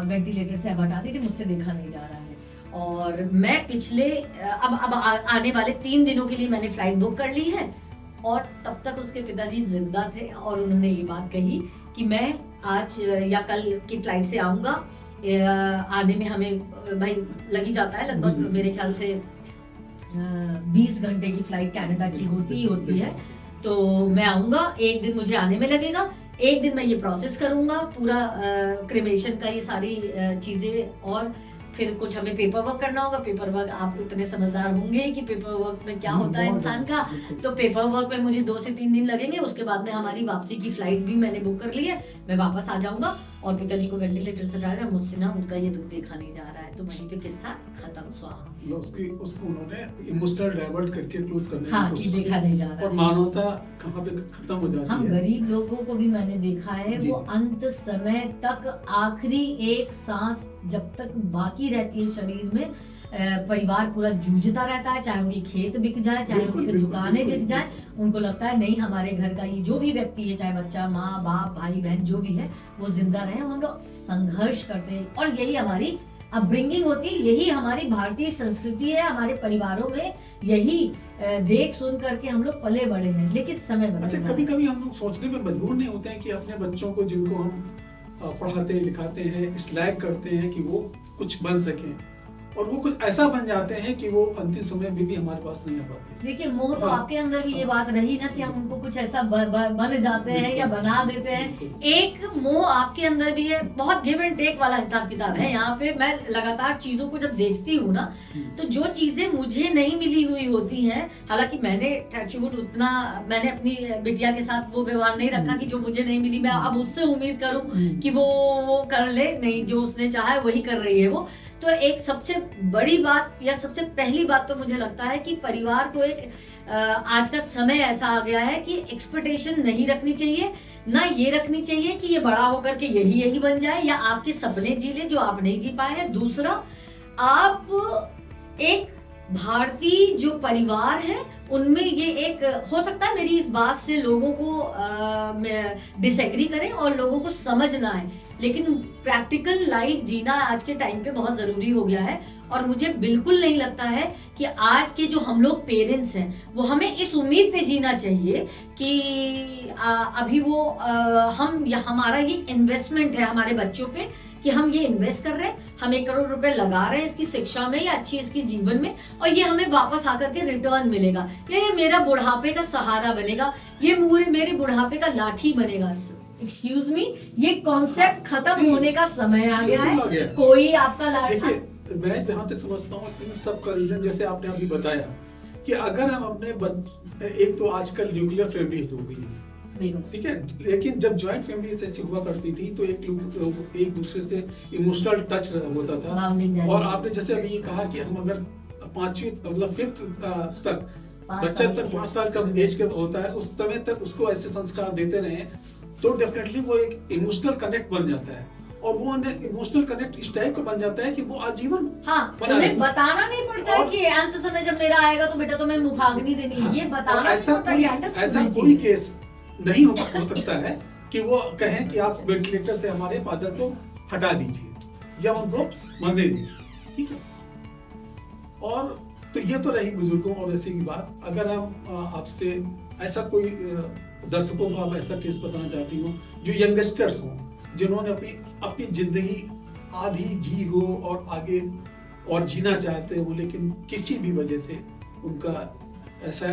वेंटिलेटर से अब हटा दीजिए, मुझसे देखा नहीं जा रहा है। और मैं पिछले अब आने वाले 3 दिनों के लिए मैंने फ्लाइट बुक कर ली है, और तब तक उसके पिताजी जिंदा थे और उन्होंने ये बात कही कि मैं आज या कल की फ्लाइट से आऊंगा। आने में हमें भाई लग ही जाता है लगभग मेरे ख्याल से 20 घंटे की फ्लाइट कनाडा की होती है। तो मैं आऊंगा, एक दिन मुझे आने में लगेगा, एक दिन मैं ये प्रोसेस करूंगा पूरा क्रिमेशन का, ये सारी चीजें, और फिर कुछ हमें पेपर वर्क करना होगा। पेपर वर्क, आप इतने समझदार होंगे कि पेपर वर्क में क्या होता है इंसान का, तो पेपर वर्क में मुझे 2 से 3 दिन लगेंगे। उसके बाद में हमारी वापसी की फ्लाइट भी मैंने बुक कर ली है, मैं वापस आ जाऊंगा और पिताजी को वेंटिलेटर से हटाया, मुझसे ना उनका ये दुख देखा नहीं जा रहा है। तो वहीं पे किस्सा खत्म, स्वाहा। उसको उन्होंने इमोशनल डाइवर्ट करके क्लोज करने की कोशिश देखा नहीं जा रहा और मानवता कहाँ पे खत्म हो जाती हम है। गरीब लोगों को भी मैंने देखा है, वो अंत समय तक आखिरी एक सांस जब तक बाकी रहती है शरीर में, परिवार पूरा जूझता रहता है, चाहे उनके खेत बिक जाए, चाहे उनकी दुकानें बिक जाए, उनको लगता है नहीं हमारे घर का ये जो भी व्यक्ति है, चाहे बच्चा, माँ बाप, भाई बहन जो भी है, वो जिंदा रहे। हम लोग संघर्ष करते हैं और यही हमारी अपब्रिंगिंग होती है, यही हमारी भारतीय संस्कृति है। हमारे परिवारों में यही देख सुन करके हम लोग पले बड़े हैं, लेकिन समय बदल अच्छा, कभी कभी हम लोग सोचने में मजबूर नहीं होते हैं कि अपने बच्चों को, जिनको हम पढ़ाते लिखाते हैं, इस लायक करते हैं कि वो कुछ बन सकें, और वो कुछ ऐसा बन जाते हैं कि वो अंतिम समय में भी हमारे पास नहीं आ पाते। देखिए, मोह तो आपके अंदर भी ये बात रही ना कि हम उनको कुछ ऐसा बन जाते हैं या बना देते हैं। एक मोह आपके अंदर भी है, बहुत गिव एंड टेक वाला हिसाब किताब है यहाँ पे। मैं लगातार चीजों को जब देखती हूँ ना, तो जो चीजें मुझे नहीं मिली हुई होती हैं, हालांकि मैंने टचवुड उतना मैंने अपनी बिटिया के साथ वो व्यवहार नहीं रखा कि जो मुझे नहीं मिली मैं अब उससे उम्मीद करूँ कि वो कर ले, नहीं, जो उसने चाहा वही कर रही है वो। तो एक सबसे बड़ी बात या सबसे पहली बात तो मुझे लगता है कि परिवार को एक आज का समय ऐसा आ गया है कि एक्सपेक्टेशन नहीं रखनी चाहिए, ना ये रखनी चाहिए कि ये बड़ा होकर के यही बन जाए या आपके सपने जी ले जो आप नहीं जी पाए हैं। दूसरा, आप एक भारतीय जो परिवार है उनमें ये एक हो सकता है मेरी इस बात से लोगों को डिसएग्री करें और लोगों को समझ ना आए, लेकिन प्रैक्टिकल लाइफ जीना आज के टाइम पे बहुत जरूरी हो गया है। और मुझे बिल्कुल नहीं लगता है कि आज के जो हम लोग पेरेंट्स हैं वो हमें इस उम्मीद पे जीना चाहिए कि अभी वो हमारा ये इन्वेस्टमेंट है हमारे बच्चों पे कि हम ये इन्वेस्ट कर रहे हैं, हम 1 करोड़ रुपए लगा रहे हैं इसकी शिक्षा में या अच्छी इसकी जीवन में, और ये हमें वापस आकर के रिटर्न मिलेगा, या ये मेरा बुढ़ापे का सहारा बनेगा, ये मेरे बुढ़ापे का लाठी बनेगा। एक्सक्यूज मी, ये कॉन्सेप्ट खत्म होने का समय आ गया है। कोई आपका लाठी, मैं जहाँ तक समझता हूँ इन सब का रीजन, जैसे आपने अभी बताया कि अगर हम अपने एक तो आजकल न्यूक्लियर फैमिलीज हो गई है, ठीक है, लेकिन जब जॉइंट फैमिली ऐसी हुआ करती थी तो एक दूसरे से इमोशनल टच होता था। और आपने जैसे अभी ये कहा कि हम अगर 5वीं मतलब 5th तक बच्चा तक 5 साल का एज का होता है, उस समय तक उसको ऐसे संस्कार देते रहे तो डेफिनेटली वो एक इमोशनल कनेक्ट बन जाता है, और वो इमोशनल कनेक्ट इस टाइप का बन जाता है कि वो आजीवन उन्हें बताना नहीं पड़ता है कि अंत समय जब मेरा आएगा तो बेटा तुम्हें मुखाग्नि देनी है, ये बताना ऐसा कोई केस नहीं हो सकता है कि वो कहें कि आप वेंटिलेटर से हमारे फादर को हटा दीजिए या उनको मरने दीजिए, ठीक है। और तो ये तो रही बुजुर्गों और ऐसी की बात। अगर हम आपसे ऐसा कोई दर्शकों को आप ऐसा केस बताना चाहती हो जो यंगस्टर्स हो, जिन्होंने अपनी जिंदगी आधी जी हो और आगे और जीना चाहते हो, लेकिन किसी भी वजह से उनका ऐसा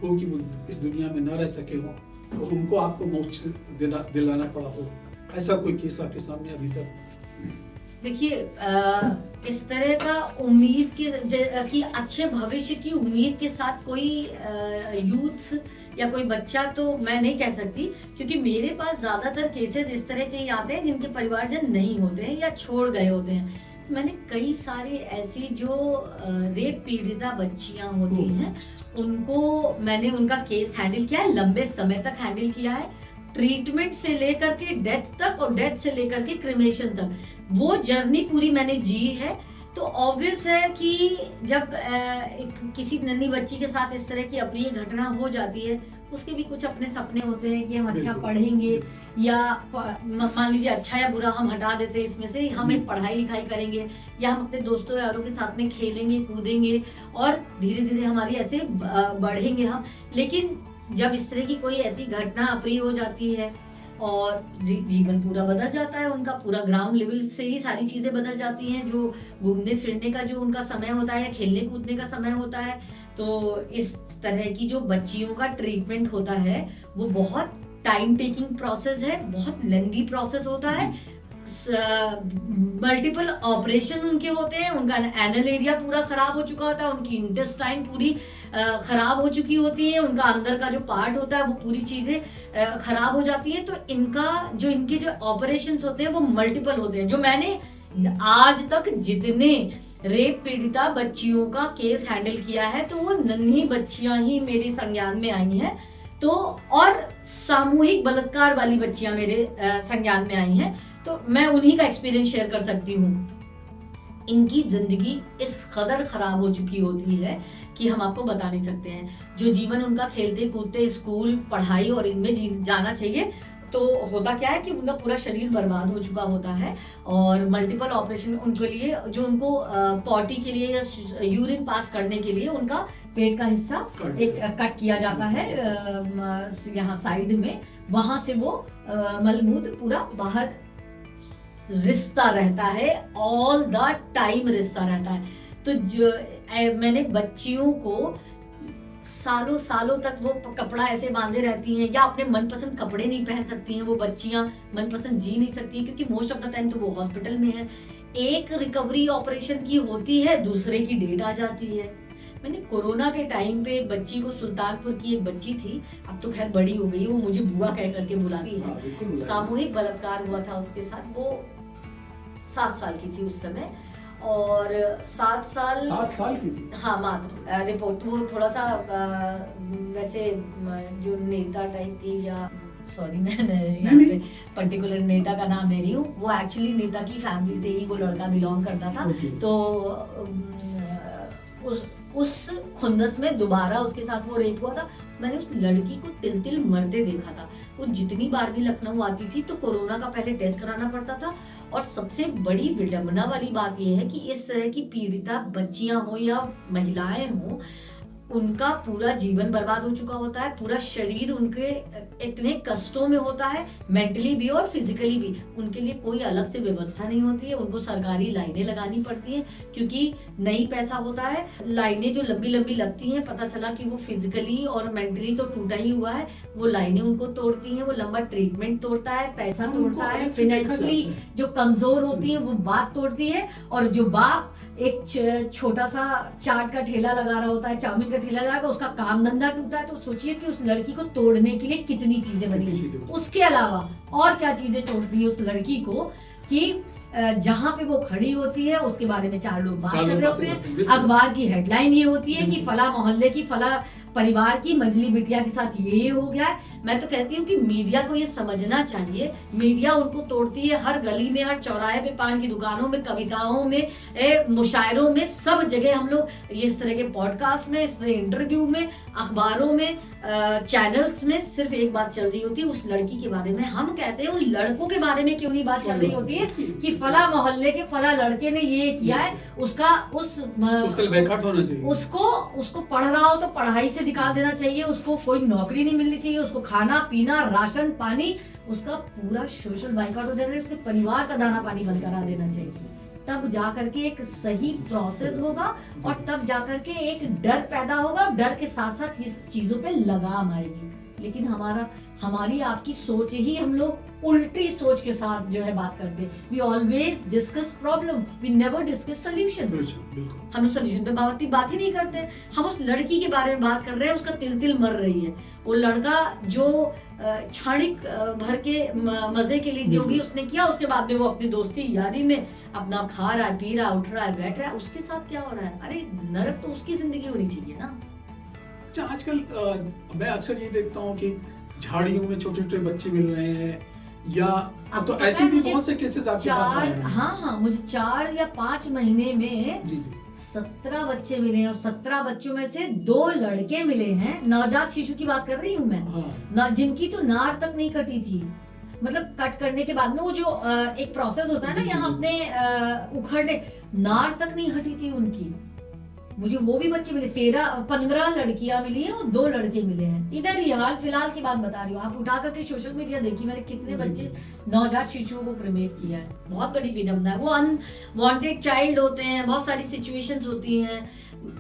हो कि वो इस दुनिया में न रह सके हो, तो उनको आपको मोक्ष दिलाना पड़ा हो, ऐसा कोई केस आपके सामने अभी तक? देखिए इस तरह का उम्मीद कि अच्छे भविष्य की उम्मीद के साथ कोई यूथ या कोई बच्चा तो मैं नहीं कह सकती, क्योंकि मेरे पास ज्यादातर केसेस इस तरह के ही आते हैं जिनके परिवारजन नहीं होते हैं या छोड़ गए होते हैं। मैंने कई सारी ऐसी जो रेप पीड़िता बच्चियां होती हैं उनको मैंने उनका केस हैंडल किया है, लंबे समय तक हैंडल किया है, ट्रीटमेंट से लेकर के डेथ तक और डेथ से लेकर के क्रिमेशन तक वो जर्नी पूरी मैंने जी है। तो ऑब्वियस है कि जब किसी नन्ही बच्ची के साथ इस तरह की अपनी घटना हो जाती है, उसके भी कुछ अपने सपने होते हैं कि हम अच्छा पढ़ेंगे या मान लीजिए अच्छा या बुरा हम हटा देते हैं इसमें से, हम एक पढ़ाई लिखाई करेंगे या हम अपने दोस्तों यारों के साथ में खेलेंगे कूदेंगे और धीरे धीरे हमारी ऐसे बढ़ेंगे हम। लेकिन जब इस तरह की कोई ऐसी घटना अप्रिय हो जाती है और जीवन पूरा बदल जाता है उनका, पूरा ग्राउंड लेवल से ही सारी चीजें बदल जाती हैं। जो घूमने फिरने का जो उनका समय होता है, खेलने कूदने का समय होता है, तो इस तरह की जो बच्चियों का ट्रीटमेंट होता है वो बहुत टाइम टेकिंग प्रोसेस है, बहुत लेंदी प्रोसेस होता है। मल्टीपल ऑपरेशन उनके होते हैं, उनका एनल एरिया पूरा खराब हो चुका होता है, उनकी इंटेस्टाइन पूरी खराब हो चुकी होती है, उनका अंदर का जो पार्ट होता है वो पूरी चीजें खराब हो जाती है। तो इनके जो ऑपरेशंस होते हैं वो मल्टीपल होते हैं। जो मैंने आज तक जितने रेप पीड़िता बच्चियों का केस हैंडल किया है तो वो नन्ही बच्चियां ही मेरे संज्ञान में आई हैं, तो और सामूहिक बलात्कार वाली बच्चियां मेरे संज्ञान में आई हैं। तो मैं उन्हीं का एक्सपीरियंस शेयर कर सकती हूँ। इनकी जिंदगी इस कदर खराब हो चुकी होती है कि हम आपको बता नहीं सकते हैं। जो जीवन उनका खेलते कूदते स्कूल पढ़ाई और इनमें जाना चाहिए, तो होता क्या है कि उनका पूरा शरीर बर्बाद हो चुका होता है और मल्टीपल ऑपरेशन उनके लिए, जो उनको पॉटी के लिए या यूरिन पास करने के लिए उनका पेट का हिस्सा कट किया जाता है यहाँ साइड में, वहां से वो मलमूत्र पूरा बाहर रिश्ता रहता है, ऑल द टाइम रिश्ता रहता है। तो जो मैंने बच्चियों को सालों सालों तक वो कपड़ा ऐसे बांधे रहती हैं या अपने मनपसंद कपड़े नहीं पहन सकती हैं, वो बच्चियां मनपसंद जी नहीं सकती हैं क्योंकि मोस्ट ऑफ द टाइम तो वो हॉस्पिटल में है। एक रिकवरी ऑपरेशन की होती है, दूसरे की डेट आ जाती है। मैंने कोरोना के टाइम पे एक बच्ची को, सुल्तानपुर की एक बच्ची थी, अब तो खैर बड़ी हो गई, वो मुझे बुआ कह करके बुलाती है, सामूहिक बलात्कार हुआ था उसके साथ। वो 7 साल की थी उस समय और 7 साल की थी, हाँ मात्र। रिपोर्ट वो थोड़ा सा वैसे जो नेता टाइप की, या सॉरी मैं यहाँ पे पर्टिकुलर नेता का नाम ले रही हूँ, वो एक्चुअली नेता की फैमिली से ही वो लड़का बिलोंग करता था। तो उस खुंदस में दोबारा उसके साथ वो रेप हुआ था। मैंने उस लड़की को तिल तिल मरते देखा था। वो जितनी बार भी लखनऊ आती थी तो कोरोना का पहले टेस्ट कराना पड़ता था। और सबसे बड़ी विडंबना वाली बात यह है कि इस तरह की पीड़िता बच्चियां हो या महिलाएं हो, उनका पूरा जीवन बर्बाद हो चुका होता है, पूरा शरीर उनके इतने कष्टों में होता है, मेंटली भी और फिजिकली भी। उनके लिए कोई अलग से व्यवस्था नहीं होती है, उनको सरकारी लाइनें लगानी पड़ती हैं क्योंकि नहीं पैसा होता है। लाइनें जो लंबी लंबी लगती हैं, पता चला कि वो फिजिकली और मेंटली तो टूटा ही हुआ है, वो लाइनें उनको तोड़ती हैं, वो लंबा ट्रीटमेंट तोड़ता है, पैसा तोड़ता है, फाइनेंशियली जो कमजोर होती है वो बात तोड़ती है। और जो बाप एक छोटा सा चाट का ठेला लगा रहा होता है, चाउमीन का ठेला लगा, उसका काम धंधा टूटा है, तो सोचिए कि उस लड़की को तोड़ने के लिए कितनी चीजें बनी। उसके अलावा और क्या चीजें तोड़ती है उस लड़की को कि जहाँ पे वो खड़ी होती है उसके बारे में 4 लोग बात कर रहे होते हैं। अखबार की हेडलाइन ये होती है कि फला मोहल्ले की फला परिवार की मझली बिटिया के साथ ये हो गया है। मैं तो कहती हूँ कि मीडिया को ये समझना चाहिए, मीडिया उनको तोड़ती है हर गली में, हर चौराहे पे, पान की दुकानों में, कविताओं में, मुशायरों में, सब जगह हम लोग इस तरह के पॉडकास्ट में, इस तरह इंटरव्यू में, अखबारों में, चैनल्स में सिर्फ एक बात चल रही होती है उस लड़की के बारे में। हम कहते हैं उन लड़कों के बारे में क्यों नहीं बात चल रही होती है कि फला मोहल्ले के फला लड़के ने ये किया है, उसका उसको पढ़ रहा हो तो पढ़ाई से निकाल देना चाहिए, उसको कोई नौकरी नहीं मिलनी चाहिए, उसको खाना पीना राशन पानी, उसका पूरा सोशल बाइकआउट हो जाना, उसके परिवार का दाना पानी बंद करा देना चाहिए। तब जाकर के एक सही प्रोसेस होगा और तब जाकर के एक डर पैदा होगा। डर के साथ साथ इस चीजों पे लगाम आएगी। लेकिन हमारी आपकी सोच ही, हम लोग उल्टी सोच के साथ जो है बात करते हैं। We always discuss problem, we never discuss solution. हम सोल्यूशन पे बात ही नहीं करते। हम उस लड़की के बारे में बात कर रहे हैं, उसका तिल तिल मर रही है। वो लड़का जो क्षणिक भर के मजे के लिए जो भी उसने किया, उसके बाद में वो अपनी दोस्ती यारी में अपना खा रहा है, पी रहा है, उठ रहा है, बैठ रहा है, उसके साथ क्या हो रहा है? अरे नरक तो उसकी जिंदगी होनी चाहिए ना। अच्छा, आजकल मैं अक्सर ये देखता हूँ कि झाड़ियों में छोटे छोटे बच्चे मिल रहे हैं, या अब तो ऐसे भी बहुत से केसेस आपके पास आए हैं। हाँ, मुझे 4 या 5 महीने में जी 17 बच्चे मिले हैं, और 17 बच्चों में से 2 लड़के मिले हैं। नवजात शिशु की बात कर रही हूँ मैं, जिनकी तो नार तक नहीं कटी थी। मतलब कट करने के बाद में वो जो एक प्रोसेस होता है ना, यहाँ अपने उखड़ने, नार तक नहीं हटी थी उनकी। मुझे वो भी बच्चे मिले, 15 लड़कियां मिली हैं और 2 लड़के मिले हैं। इधर ही हाल फिलहाल की बात बता रही हूँ, आप उठा करके सोशल मीडिया देखिए मैंने कितने बच्चे नवजात शिशुओं को क्रिमेट किया है। बहुत बड़ी विडम्बना है। वो अनवांटेड चाइल्ड होते हैं, बहुत सारी सिचुएशंस होती हैं,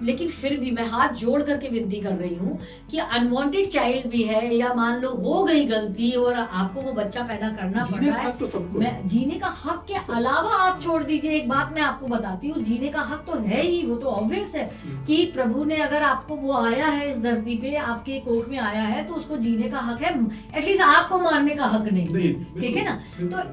लेकिन फिर भी मैं हाथ जोड़ करके विनती कर रही हूँ कि अनवांटेड चाइल्ड भी है, या मान लो हो गई गलती और आपको वो बच्चा पैदा करना पड़ रहा है, तो सबको मैं जीने का हक के अलावा आप छोड़ दीजिए। एक बात मैं आपको बताती हूँ, जीने का हक तो है ही, वो तो ऑब्वियस है कि प्रभु ने अगर आपको वो आया है इस धरती पे, आपके कोख में आया है, तो उसको जीने का हक है। एटलीस्ट आपको मारने का हक नहीं, ठीक है ना। तो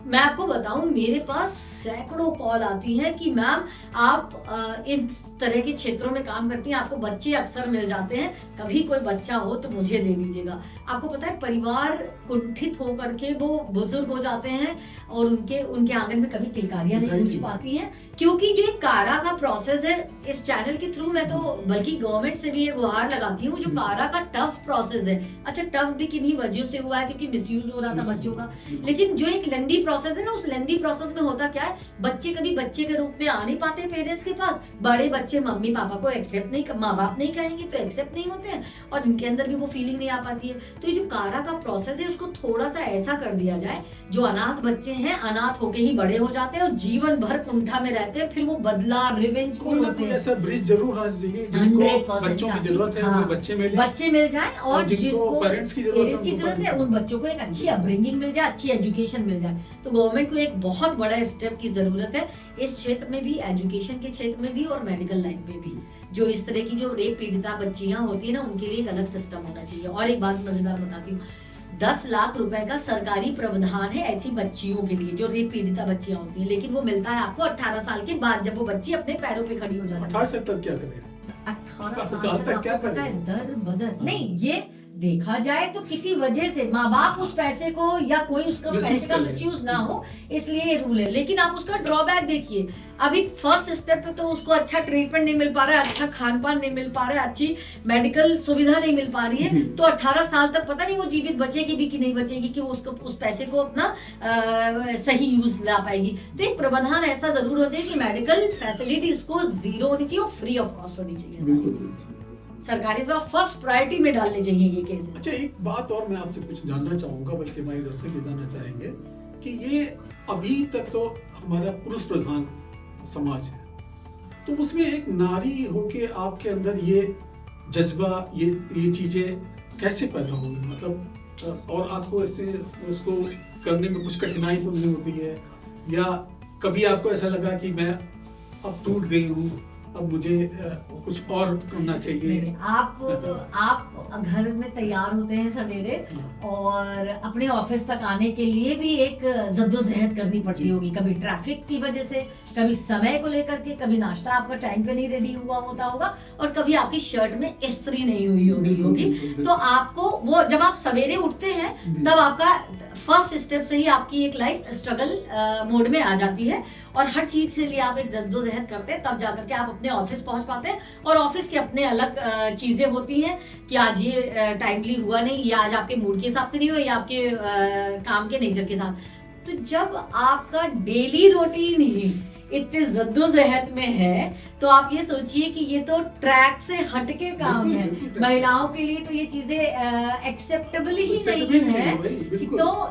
मैं आपको बताऊं, मेरे पास सैकड़ों कॉल आती हैं कि मैम आप इस तरह के क्षेत्रों में काम करती हैं, आपको बच्चे अक्सर मिल जाते हैं, कभी कोई बच्चा हो तो मुझे दे दीजिएगा। आपको पता है, परिवार कुंठित होकर के वो बुजुर्ग हो जाते हैं और उनके आंगन में कभी किलकारियां नहीं पूछ पाती हैं, क्योंकि जो एक कारा का प्रोसेस है, इस चैनल के थ्रू मैं तो बल्कि गवर्नमेंट से भी ये गुहार लगाती हूँ, जो कारा का टफ प्रोसेस है। अच्छा, टफ भी किन्हीं वजह से हुआ है, क्योंकि मिसयूज हो रहा था बच्चों का, लेकिन जो एक लेंदी प्रोसेस है ना, उस लेंदी प्रोसेस में होता क्या है, बच्चे कभी बच्चे के रूप में आ नहीं पाते पेरेंट्स के पास। बड़े बच्चे मम्मी पापा को एक्सेप्ट नहीं, माँ बाप नहीं कहेंगे तो एक्सेप्ट नहीं होते हैं, और इनके अंदर भी वो फीलिंग नहीं आ पाती है। तो ये जो कारा का प्रोसेस है, उसको थोड़ा सा ऐसा कर दिया जाए, जो अनाथ बच्चे हैं, अनाथ होके ही बड़े हो जाते हैं और जीवन भर कुंठा में रहते हैं, फिर वो बदला रिवेंज कोई ऐसा ब्रिज जरूर होना चाहिए, जिनको बच्चों की जरूरत है, उन्हें बच्चे मिल जाए, और जिनको पेरेंट्स की जरूरत है, उन बच्चों को एक अच्छी अपब्रिंगिंग मिल जाए, अच्छी एजुकेशन मिल जाए। तो गवर्नमेंट को एक बहुत बड़ा स्टेप की जरूरत है इस क्षेत्र में भी, एजुकेशन के क्षेत्र में भी और मेडिकल लाइन पे भी। जो इस तरह की जो रेप पीड़िता बच्चियां होती है ना, उनके लिए एक अलग सिस्टम होना चाहिए। और एक बात मजेदार बताती हूँ, 10 लाख रुपए का सरकारी प्रावधान है ऐसी बच्चियों के लिए जो रेप पीड़िता बच्चियां होती हैं, लेकिन वो मिलता है आपको 18 साल के बाद, जब वो बच्ची अपने पैरों पे खड़ी हो जाती है। 18 साल तक क्या करें? 18 साल तक क्या करें? दर बदर नहीं, ये देखा जाए तो किसी वजह से माँ बाप उस पैसे को, या कोई उसका पैसे का मिसयूज ना हो, इसलिए ये रूल है। लेकिन आप उसका ड्रॉबैक देखिए, अभी फर्स्ट स्टेप पे तो उसको अच्छा ट्रीटमेंट नहीं मिल पा रहा है, अच्छा खान पान नहीं मिल पा रहा है, अच्छी मेडिकल सुविधा नहीं मिल पा रही है, तो 18 साल तक पता नहीं वो जीवित बचेगी भी कि नहीं बचेगी, कि वो उसको उस पैसे को अपना सही यूज ला पाएगी। तो एक प्रावधान ऐसा जरूर हो जाए कि मेडिकल फैसिलिटी उसको 0 होनी चाहिए और फ्री ऑफ कॉस्ट होनी चाहिए। सरकारी फर्स्ट प्रायोरिटी में डालने चाहिए ये केस। अच्छा, एक बात और मैं आपसे कुछ जानना चाहूंगा, बल्कि हमारे दर्शक भी जानना चाहेंगे कि ये अभी तक तो हमारा पुरुष प्रधान समाज है, तो उसमें एक नारी होके आपके अंदर ये जज्बा, ये चीजें कैसे पैदा होगी? मतलब और आपको ऐसे उसको करने में कुछ कठिनाई तो नहीं होती है, या कभी आपको ऐसा लगा कि मैं अब टूट गई हूँ, अब मुझे कुछ और करना चाहिए? आप घर में तैयार होते हैं सवेरे, और अपने ऑफिस तक आने के लिए भी एक जद्दोजहद करनी पड़ती होगी, कभी ट्रैफिक की वजह से, कभी समय को लेकर के, कभी नाश्ता आपका टाइम पे नहीं रेडी हुआ होता होगा, और कभी आपकी शर्ट में इस्त्री नहीं हुई होगी। तो आपको वो, जब आप सवेरे उठते हैं, तब आपका फर्स्ट स्टेप से ही आपकी एक लाइफ स्ट्रगल मोड में आ जाती है, और हर चीज के लिए आप एक जद्दोजहद करते हैं, तब जाकर के आप अपने ऑफिस पहुंच पाते हैं। और ऑफिस के अपने अलग चीजें होती हैं कि आज ये टाइमली हुआ नहीं, या आज आपके मूड के हिसाब से नहीं हुआ, या आपके काम के नेचर के साथ। तो जब आपका डेली रूटीन ही इतने जद्दोजहद में है, तो आप ये सोचिए कि ये तो ट्रैक से हटके काम है। महिलाओं के लिए तो ये चीजें एक्सेप्टेबल ही नहीं है।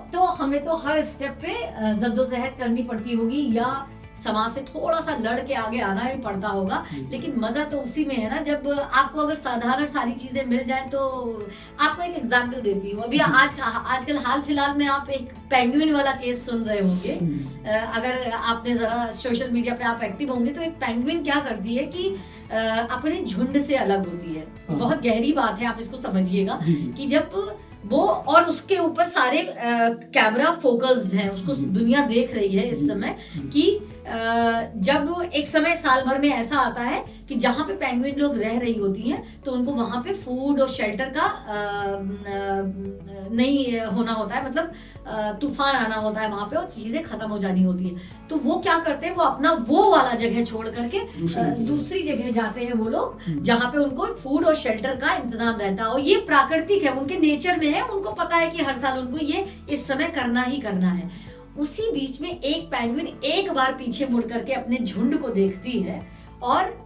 तो हमें तो हर स्टेप पे जद्दोजहद करनी पड़ती होगी, या समाज से थोड़ा सा लड़ के आगे आना भी पड़ता होगा, लेकिन मजा तो उसी में है ना, जब आपको अगर साधारण सारी चीजें मिल जाए। तो आपको एक एग्जांपल देती हूँ, अभी आजकल हाल फिलहाल में आप एक पेंगुइन वाला केस सुन रहे होंगे। अगर आपने जरा सोशल मीडिया पे आप एक्टिव होंगे तो एक पेंगुइन क्या करती है कि अपने झुंड से अलग होती है। बहुत गहरी बात है, आप इसको समझिएगा कि जब वो और उसके ऊपर सारे कैमरा फोकस्ड है, उसको दुनिया देख रही है इस समय कि जब एक समय साल भर में ऐसा आता है कि जहां पे पेंगुइन लोग रह रही होती हैं तो उनको वहां पे फूड और शेल्टर का नहीं होना होता है, मतलब तूफान आना होता है वहां पे और चीजें खत्म हो जानी होती है। तो वो क्या करते हैं, वो अपना वो वाला जगह छोड़ करके दूसरी जगह जाते हैं वो लोग, जहाँ पे उनको फूड और शेल्टर का इंतजाम रहता है। और ये प्राकृतिक है, उनके नेचर में है, उनको पता है कि हर साल उनको ये इस समय करना ही करना है। उसी बीच में एक पेंगुइन एक बार पीछे मुड़ करके अपने झुंड को देखती है और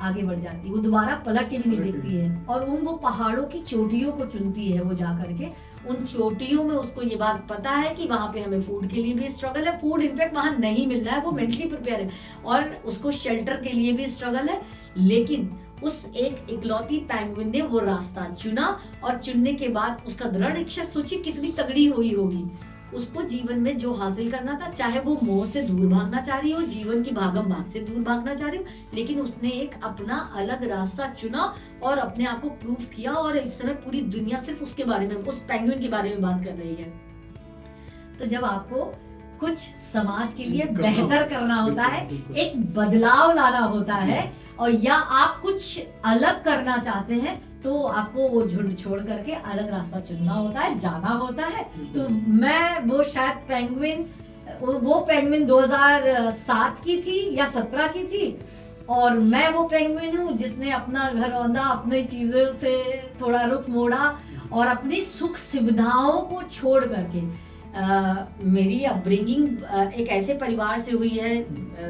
आगे बढ़ जाती है। वो दोबारा पलट के भी नहीं देखती है और वो पहाड़ों की चोटियों को चुनती है। वो जा करके उन चोटियों में उसको ये बात पता है कि वहां पे हमें फूड के लिए भी स्ट्रगल है, फूड इनफैक्ट वहां नहीं मिल रहा है, वो मेंटली प्रिपेयर है, और उसको शेल्टर के लिए भी स्ट्रगल है। लेकिन उस एक इकलौती पेंगुइन ने वो रास्ता चुना और चुनने के बाद उसका दृढ़ इच्छा, सोचिए कितनी तगड़ी हुई होगी, उसको जीवन में जो हासिल करना था, चाहे वो मोह से दूर भागना चाह रही हो, जीवन की भागम भाग से दूर भागना चाह रही हो, लेकिन उसने एक अपना अलग रास्ता चुना और अपने आप को प्रूव किया। और इस समय पूरी दुनिया सिर्फ उसके बारे में, उस पेंगुइन के बारे में बात कर रही है। तो जब आपको कुछ समाज के लिए बेहतर करना होता है, एक बदलाव लाना होता है, और या आप कुछ अलग करना चाहते हैं, तो आपको वो झुंड छोड़ करके अलग रास्ता चुनना होता है, जाना होता है। तो मैं वो शायद पेंगुइन 2007 की थी या 17 की थी, और मैं वो पेंगुइन हूँ जिसने अपना घर औंधा, अपनी चीजों से थोड़ा रुख मोड़ा और अपनी सुख सुविधाओं को छोड़ करके। मेरी अपब्रिंगिंग एक ऐसे परिवार से हुई है,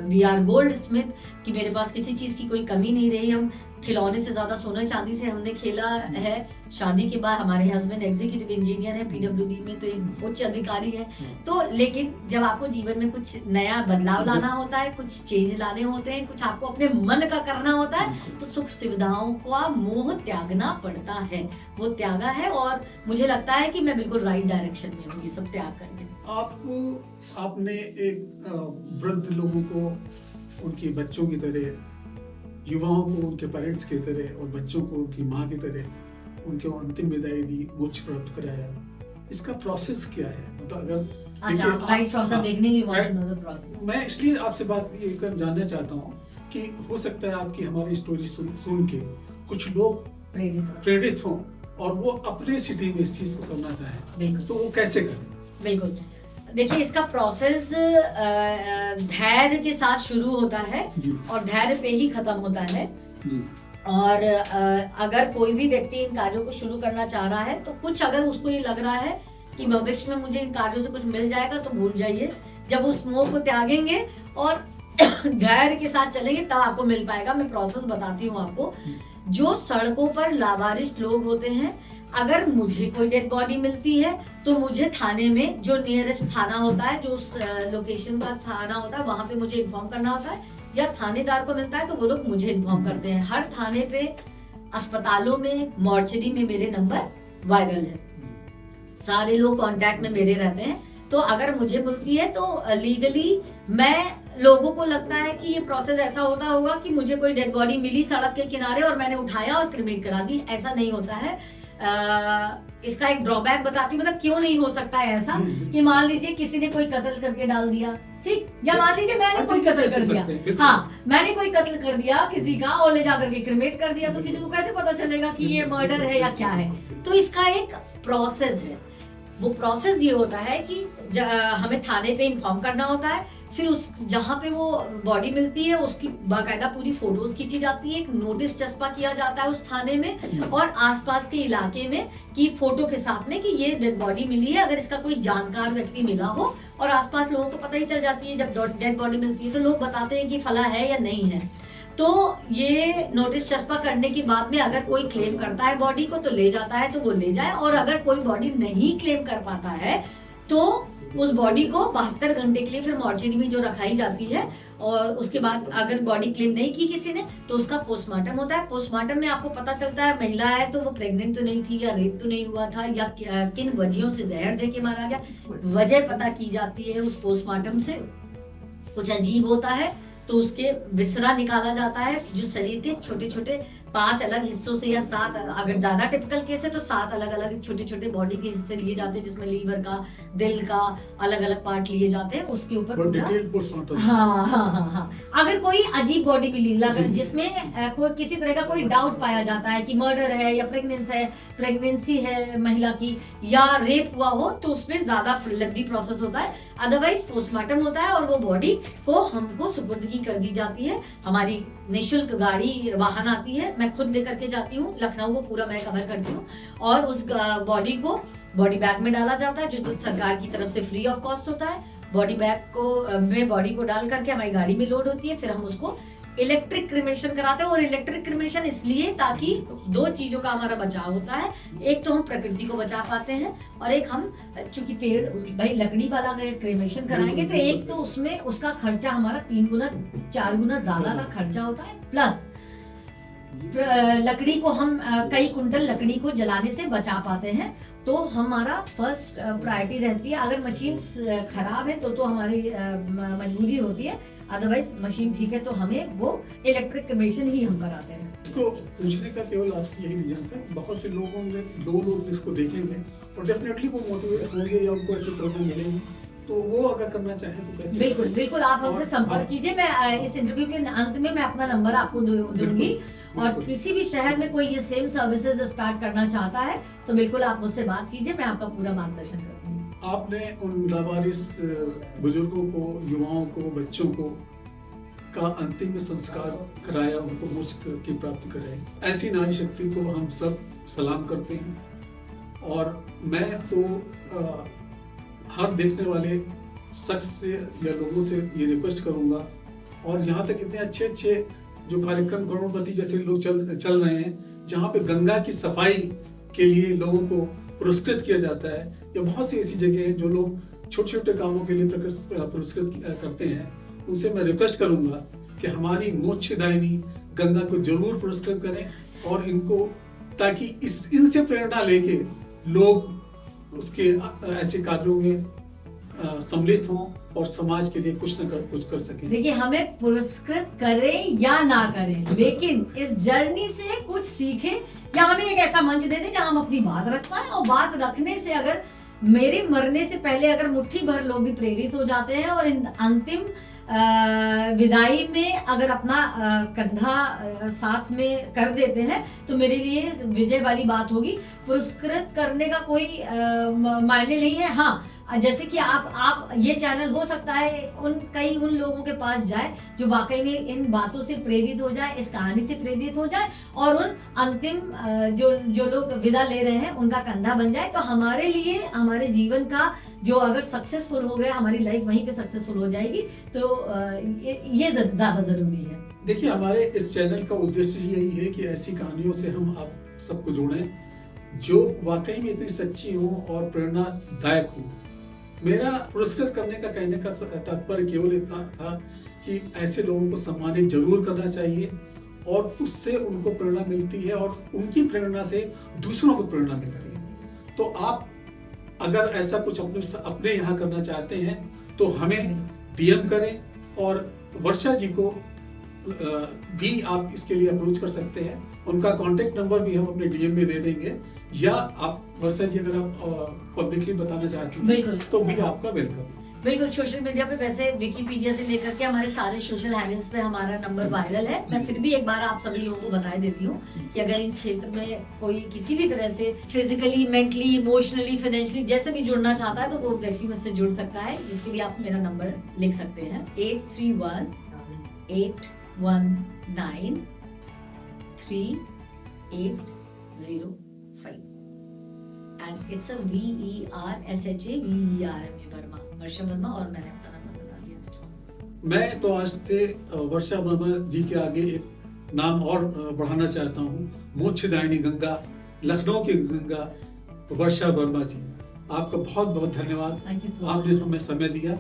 वी आर गोल्ड स्मिथ, कि मेरे पास किसी चीज की कोई कमी नहीं रही। हम खिलौने से ज्यादा सोने चांदी से हमने खेला है। शादी के बाद हमारे हस्बैंड एग्जीक्यूटिव इंजीनियर है पीडब्ल्यूडी में, तो एक उच्च अधिकारी है। तो लेकिन जब आपको जीवन में कुछ नया बदलाव लाना होता है, कुछ चेंज लाने होते हैं, कुछ आपको अपने मन का करना होता है, तो सुख सुविधाओं का मोह त्यागना पड़ता है। वो त्यागा है और मुझे लगता है कि मैं बिल्कुल राइट डायरेक्शन में हूँ ये सब त्याग करके। आपने एक वृद्ध लोगों को उनके बच्चों की तरह, युवाओं को उनके पेरेंट्स की तरह और बच्चों को उनकी माँ की तरह उनको अंतिम विदाई दी, मोक्ष प्राप्त कराया। इसका प्रोसेस क्या है? मतलब अगर right from the beginning you want to know the process. मैं इसलिए आपसे बात ये कर जानना चाहता हूँ कि हो सकता है आपकी हमारी स्टोरी सुन के कुछ लोग प्रेरित हों और वो अपने सिटी में इस चीज को करना चाहें, तो वो कैसे करें? बिल्कुल, देखिए इसका प्रोसेस धैर्य के साथ शुरू होता है और धैर्य पे ही खत्म होता है। और अगर कोई भी व्यक्ति इन कार्यों को शुरू करना चाह रहा है, तो कुछ अगर उसको ये लग रहा है कि भविष्य में मुझे इन कार्यों से कुछ मिल जाएगा, तो भूल जाइए। जब उस मोह को त्यागेंगे और धैर्य के साथ चलेंगे, तब आपको मिल पाएगा। मैं प्रोसेस बताती हूँ आपको। जो सड़कों पर लावारिस लोग होते हैं, अगर मुझे कोई डेड बॉडी मिलती है तो मुझे थाने में, जो नियरेस्ट थाना होता है, जो उस लोकेशन का थाना होता है, वहां पे मुझे इन्फॉर्म करना होता है, या थानेदार को मिलता है तो वो लोग मुझे इन्फॉर्म करते हैं। हर थाने पे, अस्पतालों में, मॉर्चरी में मेरे नंबर वायरल है, सारे लोग कांटेक्ट में मेरे रहते हैं। तो अगर मुझे मिलती है तो लीगली, मैं लोगों को लगता है कि ये प्रोसेस ऐसा होता होगा कि मुझे कोई डेड बॉडी मिली सड़क के किनारे और मैंने उठाया और क्रिमेट करा दी, ऐसा नहीं होता है। इसका एक ड्रॉबैक बताती हूँ, मतलब क्यों नहीं हो सकता है ऐसा कि मान लीजिए किसी ने कोई कत्ल करके डाल दिया, ठीक, या मान लीजिए मैंने कोई कत्ल कर दिया, हाँ मैंने कोई कत्ल कर दिया किसी का और ले जाकर के क्रिमेट कर दिया, तो किसी को कैसे पता चलेगा कि ये मर्डर है या क्या है? तो इसका एक प्रोसेस है। वो प्रोसेस ये होता है कि हमें थाने पे इन्फॉर्म करना होता है, फिर उस जहाँ पे वो बॉडी मिलती है उसकी बाकायदा पूरी फोटोज खींची जाती है, एक नोटिस चस्पा किया जाता है उस थाने में और आसपास के इलाके में कि फोटो के साथ में कि ये डेड बॉडी मिली है। अगर इसका कोई जानकार व्यक्ति मिला हो, और आसपास लोगों को पता ही चल जाती है जब डेड बॉडी मिलती है, तो लोग बताते हैं कि फला है या नहीं है। तो ये नोटिस चस्पा करने के बाद में अगर कोई क्लेम करता है बॉडी को तो ले जाता है, तो वो ले जाए, और अगर कोई बॉडी नहीं क्लेम कर पाता है तो उस बॉडी को 72 घंटे के लिए फिर मॉर्चरी में जो रखाई जाती है, और उसके बाद अगर बॉडी क्लेम नहीं की किसी ने तो उसका पोस्टमार्टम होता है। पोस्टमार्टम में आपको पता चलता है महिला है तो वो प्रेग्नेंट तो नहीं थी, या रेप तो नहीं हुआ था, या किन वजहों से जहर दे के मारा गया, वजह पता की जाती है उस पोस्टमार्टम से। कुछ अजीब होता है तो उसके विसरा निकाला जाता है, जो शरीर के छोटे छोटे 5 अलग हिस्सों से या 7, अगर ज्यादा टिपिकल केस है तो 7 अलग अलग छोटे छोटे बॉडी के हिस्से लिए जाते हैं, जिसमें लीवर का, दिल का अलग अलग पार्ट लिए जाते हैं। उसके ऊपर हाँ, अगर कोई अजीब बॉडी मिली जिसमें कोई किसी तरह का कोई डाउट पाया जाता है कि मर्डर है या प्रेगनेंसी है महिला की, या रेप हुआ हो, तो उसमें ज्यादा लंबी प्रोसेस होता है। अदरवाइज पोस्टमार्टम होता है और वो बॉडी को हमको सुपुर्दगी कर दी जाती है। हमारी निःशुल्क गाड़ी वाहन आती है, मैं खुद लेकर के जाती हूँ, लखनऊ को पूरा मैं कवर करती हूँ, और उस बॉडी को बॉडी बैग में डाला जाता है, जो सरकार की तरफ से फ्री ऑफ कॉस्ट होता है। बॉडी बैग को में बॉडी को डाल करके हमारी गाड़ी में लोड होती है, फिर हम उसको इलेक्ट्रिक क्रिमेशन कराते हैं। और इलेक्ट्रिक क्रिमेशन इसलिए ताकि 2 चीजों का हमारा बचाव होता है, एक तो हम प्रकृति को बचा पाते हैं, और एक हम चूंकि पेड़ भाई लकड़ी वाला अगर क्रिमेशन कराएंगे तो एक तो उसमें उसका खर्चा हमारा 3 गुना 4 गुना ज्यादा का खर्चा होता है, प्लस लकड़ी को हम कई कुंटल लकड़ी को जलाने से बचा पाते हैं। तो हमारा फर्स्ट प्रायोरिटी रहती है। अगर मशीन खराब है तो हमारी मजबूरी होती है, अदरवाइज मशीन ठीक है तो हमें वो इलेक्ट्रिक क्रिमेशन ही हम कराते हैं। इसको पूछने का केवल आपसे यही रीजन था, बहुत से लोगों ने 2 लोग इसको देखेंगे और डेफिनेटली वो मोटिवेट होंगे या उनको ऐसे प्रॉब्लम मिलेंगे, तो वो अगर करना चाहें तो कैसे? बिल्कुल बिल्कुल, आप हमसे संपर्क कीजिए। मैं इस इंटरव्यू के अंत में मैं अपना नंबर आपको दूंगी, और किसी भी शहर में कोई ये सेम सर्विसेज स्टार्ट करना चाहता है तो बिल्कुल आप मुझसे बात कीजिए, मैं आपका पूरा मार्गदर्शन करूंगी। आपने उन लावारिस बुजुर्गों को, युवाओं को, बच्चों को का अंतिम संस्कार कराया, उनको मोक्ष की प्राप्ति कराई। ऐसी नारी शक्ति को हम सब सलाम करते हैं। और मैं तो हर देखने वाले शख्स से या लोगों से ये रिक्वेस्ट करूंगा, और यहाँ तक इतने अच्छे अच्छे जो कार्यक्रम करोड़पति जैसे लोग चल रहे हैं, जहाँ पे गंगा की सफाई के लिए लोगों को पुरस्कृत किया जाता है, या बहुत सी ऐसी जगह है जो लोग छोटे छोटे कामों के लिए पुरस्कृत करते हैं, उनसे मैं रिक्वेस्ट करूंगा कि हमारी मोक्षदायिनी गंगा को जरूर पुरस्कृत करें, और इनको, ताकि इनसे प्रेरणा लेके लोग उसके ऐसे कार्यों में सम्मिलित हों और समाज के लिए कुछ न कुछ कर सकें। देखिए, हमें पुरस्कृत करें या ना करें, लेकिन इस जर्नी से कुछ सीखें, या हमें एक ऐसा मंच दे दें जहां हम अपनी बात रख पाएं, और बात रखने से अगर मेरे मरने से पहले अगर मुट्ठी भर लोग भी प्रेरित हो जाते हैं और इन अंतिम विदाई में अगर अपना कंधा साथ में कर देते हैं, तो मेरे लिए विजय वाली बात होगी। पुरस्कृत करने का कोई मायने नहीं है। हाँ, जैसे कि आप ये चैनल हो सकता है उन लोगों के पास जाए जो वाकई में इन बातों से प्रेरित हो जाए, इस कहानी से प्रेरित हो जाए, और उन अंतिम जो लोग विदा ले रहे हैं उनका कंधा बन जाए। तो हमारे लिए, हमारे जीवन का जो अगर सक्सेसफुल हो गया, हमारी लाइफ वहीं पे सक्सेसफुल हो जाएगी, तो ये ज्यादा जरूरी है। देखिए, हमारे इस चैनल का उद्देश्य यही है कि ऐसी कहानियों से हम आप सबको जोड़ें जो वाकई में इतनी सच्ची हो और प्रेरणादायक हो। मेरा पुरस्कृत करने का कहने का तात्पर्य केवल इतना था कि ऐसे लोगों को सम्मानित जरूर करना चाहिए, और उससे उनको प्रेरणा मिलती है, और उनकी प्रेरणा से दूसरों को प्रेरणा मिलती है। तो आप अगर ऐसा कुछ अपने यहाँ करना चाहते हैं तो हमें DM करें, और वर्षा जी को भी आप इसके लिए अप्रोच कर सकते हैं। उनका कांटेक्ट नंबर भी हम अपने DM में दे देंगे, या आप वर्षा जी अगर आप पब्लिकली बताना चाहती हैं तो भी आपका वेलकम। बिल्कुल, सोशल मीडिया पे वैसे विकिपीडिया से लेकर के हमारे सारे सोशल हैंडल्स पे हमारा नंबर वायरल है। मैं फिर भी एक बार आप सभी लोगों को बता देती हूँ कि अगर इन क्षेत्र में कोई किसी भी तरह से फिजिकली, मेंटली, इमोशनली, फाइनेंशियली जैसे भी जुड़ना चाहता है, तो वो व्यक्ति मुझसे जुड़ सकता है, जिसके लिए आप मेरा नंबर लिख सकते हैं 8318193805, and it's a VERSHA Verma, वर्षा वर्मा, और मैंने अपना नंबर बता दिया। मैं तो आज से वर्षा वर्मा जी के आगे एक नाम और बढ़ाना चाहता हूँ, मोक्षदायिनी गंगा, लखनऊ की गंगा वर्षा वर्मा जी। आपका बहुत बहुत धन्यवाद। Thank you so much. आपने हमें समय दिया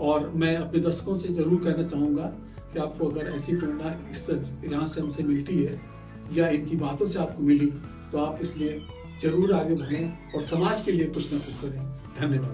और मैं अपने दर्शकों से जरूर कहना चाहूँगा कि आपको अगर ऐसी प्रेरणा इस यहाँ से हमसे मिलती है या इनकी बातों से आपको मिली तो आप इसलिए जरूर आगे बढ़ें और समाज के लिए कुछ ना कुछ करें। धन्यवाद।